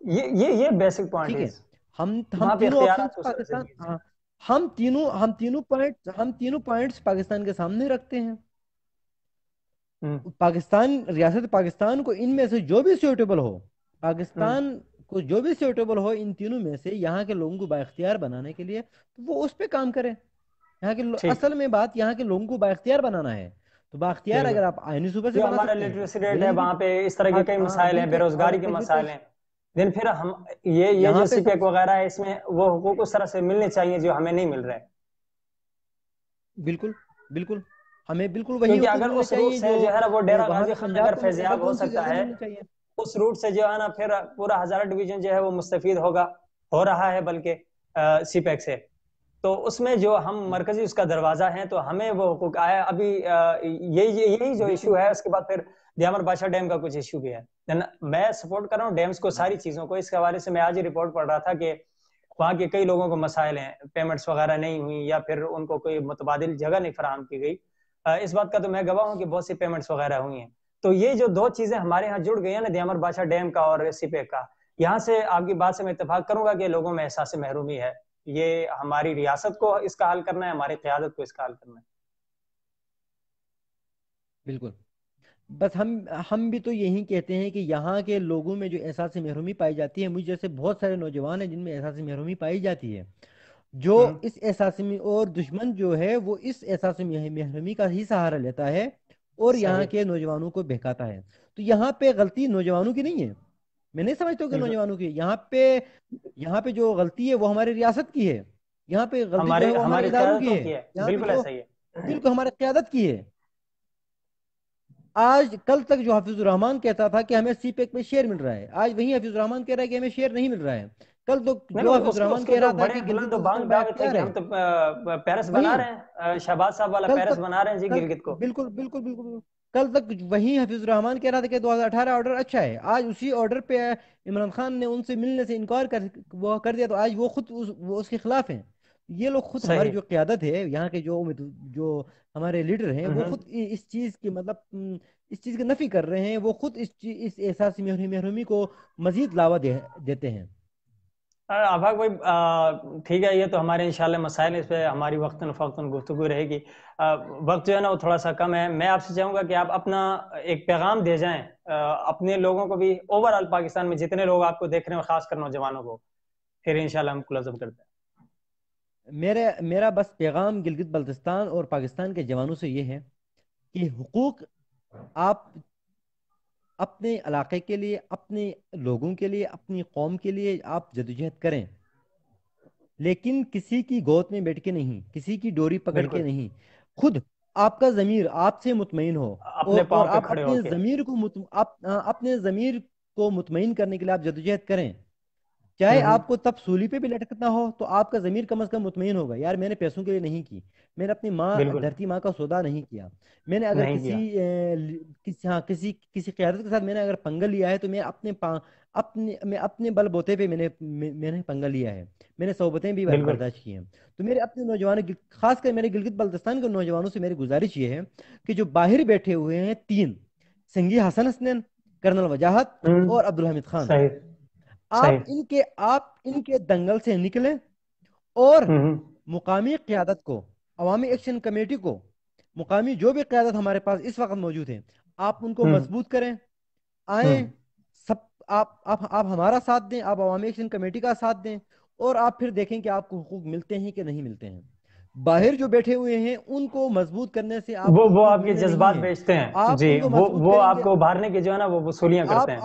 یہ بیسک پوائنٹ ٹھیک ہے، ہے، ہم وہاں پہ تینوں اختیارات آپشنز اس طرح سے پاکستان، دیے جائیں۔ ہاں، ہم تینوں پوائنٹس پاکستان کے سامنے رکھتے ہیں۔ ہوں پاکستان، ریاست پاکستان کو ان میں سے جو بھی سیوٹیبل ہو، ہوں پاکستان کو جو بھی سیوٹیبل ہو ان تینوں میں سے یہاں کے لوگوں کو بااختیار بنانے کے لیے، تو وہ اس پہ کام کریں۔ یہاں کے ٹھیک، اصل میں بات یہاں کے لوگوں کو بااختیار بنانا ہے، تو بااختیار بالکل۔ اگر آپ آئینی صوبے سے جو بنا ہمارا سکتے ہیں تو لٹریسی ریٹ ہے گلگت، وہاں پہ اس طرح کے کئی ہاں مسائل ہیں، بے بالکل روزگاری آزاد کے کشمیر مسائل ہیں، دین پھر ہم یہ یہاں جو پہ سی سب، پیک وغیرہ ہے اس میں وہ حقوق اس طرح سے ملنے چاہیے جو ہمیں نہیں مل رہے، بالکل بالکل ہمیں بالکل وہی کیونکہ حقوق اگر ملنے اس روٹ چاہیے جو سے جو ہے نا وہ ڈیرہ وہاں غازی پہ خان پنجاب اگر کو مل رہا ہے، فیضیاب بلکہ ہو ان سے سکتا زیادہ ہے، ملنے چاہیے۔ اس روٹ سے جو ہے نا پھر پورا ہزارہ ڈویژن جو ہے وہ مستفید ہوگا، ہو رہا ہے بلکہ سی پیک سے، تو اس میں جو ہم مرکزی اس کا دروازہ ہیں تو ہمیں وہ حقوق آیا ابھی یہی جو بالکل ایشو ہے، اس کے بعد پھر دیامر بادشاہ ڈیم کا کچھ ایشو بھی ہے۔ میں سپورٹ کر رہا ہوں ڈیمز کو، ساری چیزوں کو، اس حوالے سے میں آج ہی رپورٹ پڑھ رہا تھا کہ وہاں کے کئی لوگوں کو مسائل ہیں، پیمنٹس وغیرہ نہیں ہوئی یا پھر ان کو کوئی متبادل جگہ نہیں فراہم کی گئی، اس بات کا تو میں گواہ ہوں کہ بہت سی پیمنٹس وغیرہ ہوئی ہیں۔ تو یہ جو دو چیزیں ہمارے ہاں جڑ گئی ہیں نا، دیامر بادشاہ ڈیم کا اور سی پیک کا، یہاں سے آپ کی بات سے میں اتفاق کروں گا کہ لوگوں میں احساس محرومی ہے، یہ ہماری ریاست کو اس کا حل کرنا ہے، ہماری قیادت کو اس کا حل کرنا ہے۔ بالکل، بس ہم بھی تو یہی کہتے ہیں کہ یہاں کے لوگوں میں جو احساس محرومی پائی جاتی ہے، مجھ جیسے بہت سارے نوجوان ہیں جن میں احساس محرومی پائی جاتی ہے، جو ہوں اس احساس میں، اور دشمن جو ہے وہ اس احساس محرومی کا ہی سہارا لیتا ہے اور یہاں صحیح، کے نوجوانوں کو بہکاتا ہے۔ تو یہاں پہ غلطی نوجوانوں کی نہیں ہے، میں نہیں سمجھتا ہوں کہ بالکل نوجوانوں کی ہے۔ یہاں پہ جو غلطی ہے وہ ہماری ریاست کی ہے، یہاں پہ غلطی جو ہے ہماری وہ ہمارے ہماری اداروں کی قیادتوں ہے، کی ہے، یہاں پہ بالکل جو ایسا ہی ہے۔ بالکل ہمارے قیادت کی ہے۔ آج کل تک جو حافظ الرحمان کہتا تھا کہ ہمیں سی پیک میں شیئر مل رہا ہے، آج وہی حافظ الرحمان کہہ رہا ہے کہ ہمیں شیئر نہیں مل رہا ہے۔ کل تو نہیں جو نہیں، حافظ اس الرحمان کے کہہ تو رہا تھا بڑے کہ گلگت بلند و بلتستان بانگ با دعوے تھے اختیار کہ ہے، ہم تو پیرس بنا وہی رہے ہیں، شہباز صاحب والا کل پیرس تک بنا رہے ہیں جی کل گلگت کو۔ بالکل بالکل بالکل بالکل۔ کل تک وہی حفیظ الرحمان کہہ رہا تھا کہ 2018 آرڈر اچھا ہے، آج اسی آرڈر پہ عمران خان نے ان سے ملنے سے انکار کر دیا، تو آج وہ خود وہ اس کے خلاف ہیں۔ یہ لوگ خود، ہماری صحیح۔ جو قیادت ہے یہاں کے جو ہمارے لیڈر ہیں، وہ ہوں خود اس چیز کی مطلب اس چیز کی نفی کر رہے ہیں، وہ خود اس احساس محرومی کو مزید لاوا دیتے ہیں۔ آفاق بھائی، ٹھیک ہے، یہ تو ہمارے انشاءاللہ مسائل ہیں، اس پہ ہماری وقتاً فوقتاً گفتگو رہے گی۔ وقت جو ہے نا وہ تھوڑا سا کم ہے، میں آپ سے چاہوں گا کہ آپ اپنا ایک پیغام دے جائیں اپنے لوگوں کو بھی، اوور آل پاکستان میں جتنے لوگ آپ کو دیکھ رہے ہیں، خاص کر نوجوانوں کو، پھر انشاءاللہ ہم کلوز اپ کرتے ہیں۔ میرا بس پیغام گلگت بلتستان اور پاکستان کے جوانوں سے یہ ہے کہ حقوق آپ اپنے علاقے کے لیے، اپنے لوگوں کے لیے، اپنی قوم کے لیے آپ جدوجہد کریں، لیکن کسی کی گود میں بیٹھ کے نہیں، کسی کی ڈوری پکڑ کے بالکل، نہیں۔ خود آپ کا ضمیر آپ سے مطمئن ہو، اپنے اور پاؤں پہ آپ کھڑے ہو اپنے کے۔ ضمیر کو اپنے ضمیر کو مطمئن کرنے کے لیے آپ جدوجہد کریں۔ چاہے آپ کو تب سولی پہ بھی لٹکنا ہو تو آپ کا ضمیر کم از کم مطمئن ہوگا، یار میں نے پیسوں کے لیے نہیں کی، میں نے اپنی ماں بالکل دھرتی ماں کا سودا نہیں کیا، میں نے اگر نہیں کیا، کسی قیادت کے ساتھ میں نے اگر پنگا لیا ہے تو میں اپنے بل بوتے پہ میں نے پنگا لیا ہے، میں نے صحبتیں بھی بالکل برداشت کی ہیں۔ تو میرے اپنے نوجوانوں خاص کر میرے گلگت بلتستان کے نوجوانوں سے میری گزارش یہ ہے کہ جو باہر بیٹھے ہوئے ہیں تین، سنگی حسن حسنین، کرنل وجاہت ہوں اور عبدالحمید خان، صحیح صحیح آپ ان کے دنگل سے نکلیں اور ہوں مقامی قیادت کو، عوامی ایکشن کمیٹی کو، مقامی جو بھی قیادت ہمارے پاس اس وقت موجود ہے، آپ ان کو ہوں مضبوط کریں، ہوں آئیں سب، آپ ہمارا ساتھ دیں، آپ عوامی ایکشن کمیٹی کا ساتھ دیں، اور آپ پھر دیکھیں کہ آپ کو حقوق ملتے ہیں کہ نہیں ملتے ہیں۔ باہر جو بیٹھے ہوئے ہیں ان کو مضبوط کرنے سے آپ کو وہ حقوق آپ کے ملنے نہیں جذبات ہیں، بیچتے ہیں آپ جی، ان کو مضبوط وہ کریں آپ گے، کو ابھارنے کی جو ہے نا وہ وصولیاں کرتے ہیں۔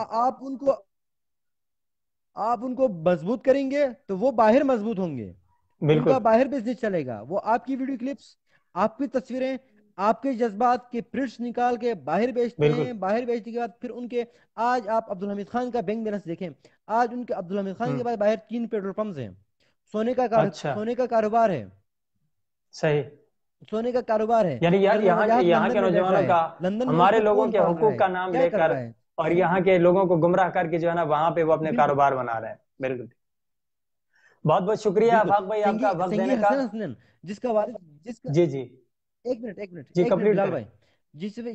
آپ ان کو مضبوط کریں گے تو وہ باہر مضبوط ہوں گے، ان بالکل کا باہر بزنس چلے گا، وہ آپ کی ویڈیو کلپس، آپ کی تصویریں، آپ کے جذبات کے پرنٹس نکال کے باہر بیچتے بالکل ہیں، باہر بیچنے کے بعد پھر ان کے، آج آپ عبدالحمید خان کا بینک بیلنس دیکھیں، آج ان کے عبدالحمید خان ہوں کے پاس باہر 3 پیٹرول پمپس ہیں، اچھا سونے کا کاروبار ہے، صحیح، سونے کا کاروبار ہے، یعنی کرنل وجاہت یہاں کے لندن میں بیٹھ رہا نوجوانوں ہے، کا لندن میں اس ہمارے کو لوگوں کون کے پال رہا حقوق ہے، کا نام کیا لے کر کر رہا ہے؟ اور یہاں کے لوگوں کو گمراہ کر کے جو ہے نا وہاں پہ وہ اپنے بالکل کاروبار بنا رہے ہیں۔ بالکل، بہت بہت شکریہ بالکل، آفاق بھائی آپ کا وقت سنگی دینے کا۔ حسن حسنین، جس کا والد، جس کا، جی جی جی ایک منٹ کمپلیٹ بلال کریں۔ بھائی، جس میں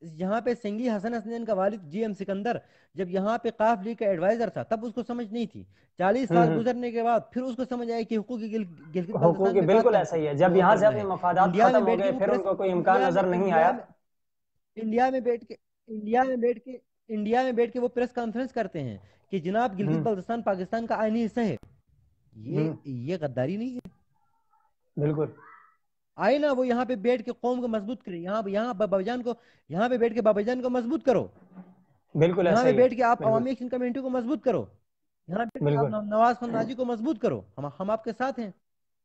یہاں پہ سنگی حسن حسنین کا والد جی ایم سکندر جب یہاں پہ قاف لیگ کا ایڈوائزر تھا تب اس کو سمجھ نہیں تھی، 40 سال ہوں گزرنے کے بعد پھر اس کو سمجھ آئی کہ حقوق گلگت حقوق بلتستان کے ساتھ بالکل کام ایسا ہی ہے، جب وہ یہاں سے کرنا اپنے ہے۔ مفادات انڈیا میں ختم ہو بیٹھ کے گئے وہ پھر ان پریس کو کوئی امکان نظر نہیں آیا۔ انڈیا میں بیٹھ کے انڈیا میں بیٹھ کے وہ پریس کانفرنس کرتے ہیں کہ جناب گلگت ہوں بلتستان پاکستان کا آئینی حصہ ہے، ہوں یہ غداری نہیں ہے؟ بالکل آئے نا، وہ یہاں پہ بیٹھ کے قوم کو مضبوط کرے، یہاں بابا جان کو، یہاں پہ بیٹھ کے بابا جان کو مضبوط کرو، بالکل یہاں ایسا پہ ہی ہے، بیٹھ کے آپ بالکل عوامی ایکشن کمیٹی کو مضبوط کرو، یہاں پہ بیٹھ کے آپ بالکل نواز خنداجی کو مضبوط کرو، ہم آپ کے ساتھ ہیں،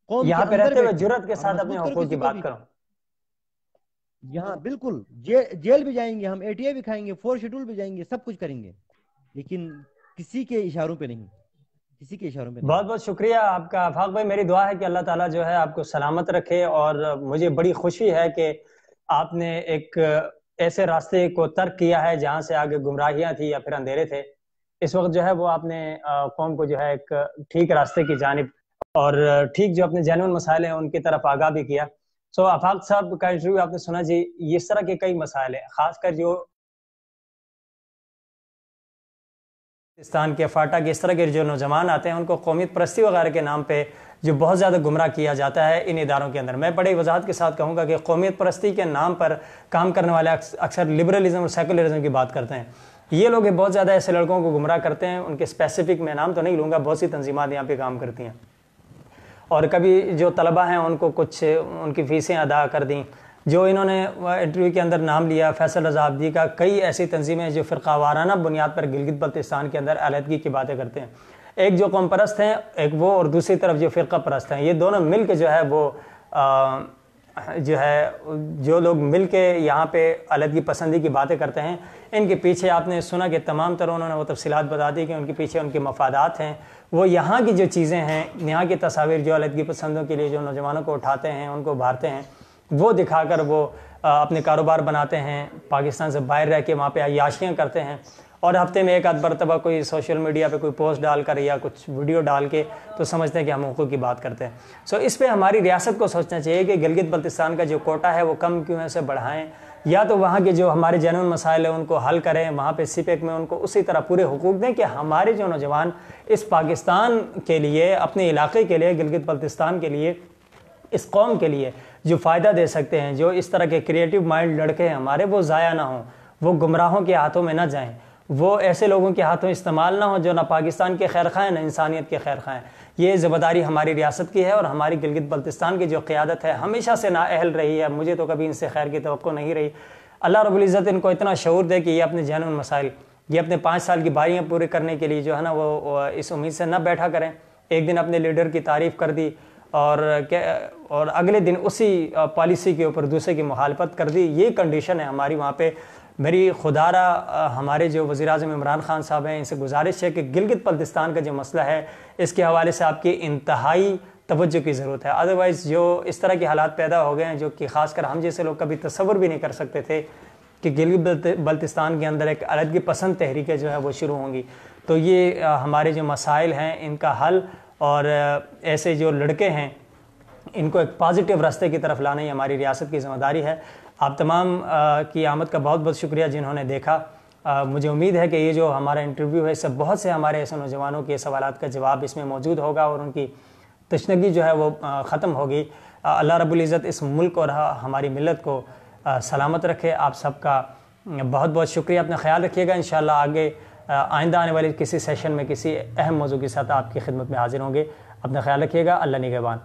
قوم کے یہاں پہ اندر رہتے ہوئے بیٹھ کے جرات کے آپ ساتھ اپنے مضبوط کرو حقوق کی کسی کو بات بھی، کرو۔ یہاں بالکل جیل بھی جائیں گے ہم، اے ٹی اے بھی کھائیں گے، 4 شیڈول بھی جائیں گے، سب کچھ کریں گے، لیکن کسی کے اشاروں پہ نہیں، کسی کے اشاروں پہ نہیں۔ بہت بہت شکریہ آپ کا آفاق بھائی، میری دعا ہے کہ اللہ تعالیٰ جو ہے آپ کو سلامت رکھے، اور مجھے بڑی خوشی ہے کہ آپ نے ایک ایسے راستے کو ترک کیا ہے جہاں سے آگے گمراہیاں تھی یا پھر اندھیرے تھے، اس وقت جو ہے وہ آپ نے قوم کو جو ہے ایک ٹھیک راستے کی جانب اور ٹھیک جو اپنے جینوئن مسائل ہیں ان کی طرف آگاہ بھی کیا۔ سو آفاق صاحب کا انٹرویو آپ نے سنا جی، اس طرح کے کئی مسائل ہیں، خاص کر جو پاکستان کے فاٹا کے اس طرح کے جو نوجوان آتے ہیں ان کو قومیت پرستی وغیرہ کے نام پہ جو بہت زیادہ گمراہ کیا جاتا ہے ان اداروں کے اندر۔ میں بڑے وضاحت کے ساتھ کہوں گا کہ قومیت پرستی کے نام پر کام کرنے والے اکثر لبرلزم اور سیکولرزم کی بات کرتے ہیں، یہ لوگ بہت زیادہ ایسے لڑکوں کو گمراہ کرتے ہیں، ان کے اسپیسیفک میں نام تو نہیں لوں گا، بہت سی تنظیمات یہاں پہ کام کرتی ہیں، اور کبھی جو طلبہ ہیں ان کو کچھ ان کی فیسیں ادا کر دیں۔ جو انہوں نے انٹرویو کے اندر نام لیا فیصل رضا عابدی کا، کئی ایسی تنظیمیں جو فرقہ وارانہ بنیاد پر گلگت بلتستان کے اندر علیحدگی کی باتیں کرتے ہیں، ایک جو قوم پرست ہیں ایک وہ، اور دوسری طرف جو فرقہ پرست ہیں، یہ دونوں مل کے جو ہے وہ جو لوگ مل کے یہاں پہ علیحدگی پسندی کی باتیں کرتے ہیں، ان کے پیچھے آپ نے سنا کہ تمام تر انہوں نے وہ تفصیلات بتا دی کہ ان کے پیچھے ان کے مفادات ہیں، وہ یہاں کی جو چیزیں ہیں، یہاں کی تصاویر جو علیحدگی پسندوں کے لیے جو نوجوانوں کو اٹھاتے ہیں، ان کو ابھارتے ہیں، وہ دکھا کر وہ اپنے کاروبار بناتے ہیں، پاکستان سے باہر رہ کے وہاں پہ عیاشیاں کرتے ہیں، اور ہفتے میں ایک آدھ مرتبہ کوئی سوشل میڈیا پہ کوئی پوسٹ ڈال کر یا کچھ ویڈیو ڈال کے تو سمجھتے ہیں کہ ہم حقوق کی بات کرتے ہیں۔ سو اس پہ ہماری ریاست کو سوچنا چاہیے کہ گلگت بلتستان کا جو کوٹا ہے وہ کم کیوں ہے، اسے بڑھائیں، یا تو وہاں کے جو ہمارے جنون مسائل ہیں ان کو حل کریں، وہاں پہ سی پیک میں ان کو اسی طرح پورے حقوق دیں کہ ہمارے جو نوجوان اس پاکستان کے لیے، اپنے علاقے کے لیے، گلگت بلتستان کے لیے، اس قوم کے لیے جو فائدہ دے سکتے ہیں، جو اس طرح کے کریٹیو مائنڈ لڑکے ہیں ہمارے، وہ ضائع نہ ہوں، وہ گمراہوں کے ہاتھوں میں نہ جائیں، وہ ایسے لوگوں کے ہاتھوں استعمال نہ ہوں جو نہ پاکستان کے خیر خواہ ہیں نہ انسانیت کے خیر خواہ ہیں۔ یہ ذمہ داری ہماری ریاست کی ہے، اور ہماری گلگت بلتستان کی جو قیادت ہے ہمیشہ سے نااہل رہی ہے، مجھے تو کبھی ان سے خیر کی توقع نہیں رہی۔ اللہ رب العزت ان کو اتنا شعور دے کہ یہ اپنے جینوئن مسائل، یہ اپنے 5 سال کی باریاں پورے کرنے کے لیے جو ہے نا وہ اس امید سے نہ بیٹھا کریں، ایک دن اپنے لیڈر کی تعریف کر دی اور اگلے دن اسی پالیسی کے اوپر دوسرے کی مخالفت کر دی، یہ کنڈیشن ہے ہماری وہاں پہ میری خدا را ہمارے جو وزیر اعظم عمران خان صاحب ہیں ان سے گزارش ہے کہ گلگت بلتستان کا جو مسئلہ ہے اس کے حوالے سے آپ کی انتہائی توجہ کی ضرورت ہے. ادروائز جو اس طرح کے حالات پیدا ہو گئے ہیں جو کہ خاص کر ہم جیسے لوگ کبھی تصور بھی نہیں کر سکتے تھے کہ گلگت بلتستان کے اندر ایک علیحدگی پسند تحریکیں جو ہے وہ شروع ہوں گی. تو یہ ہمارے جو مسائل ہیں ان کا حل اور ایسے جو لڑکے ہیں ان کو ایک پازیٹیو راستے کی طرف لانا ہی ہماری ریاست کی ذمہ داری ہے. آپ تمام کی آمد کا بہت بہت شکریہ جنہوں نے دیکھا. مجھے امید ہے کہ یہ جو ہمارا انٹرویو ہے اس سے بہت سے ہمارے ایسے نوجوانوں کے سوالات کا جواب اس میں موجود ہوگا اور ان کی تشنگی جو ہے وہ ختم ہوگی. اللہ رب العزت اس ملک اور ہماری ملت کو سلامت رکھے. آپ سب کا بہت بہت شکریہ. اپنا خیال رکھیے گا. انشاءاللہ آگے آئندہ آنے والے کسی سیشن میں کسی اہم موضوع کے ساتھ آپ کی خدمت میں حاضر ہوں گے. اپنا خیال رکھیے گا. اللہ نگہبان.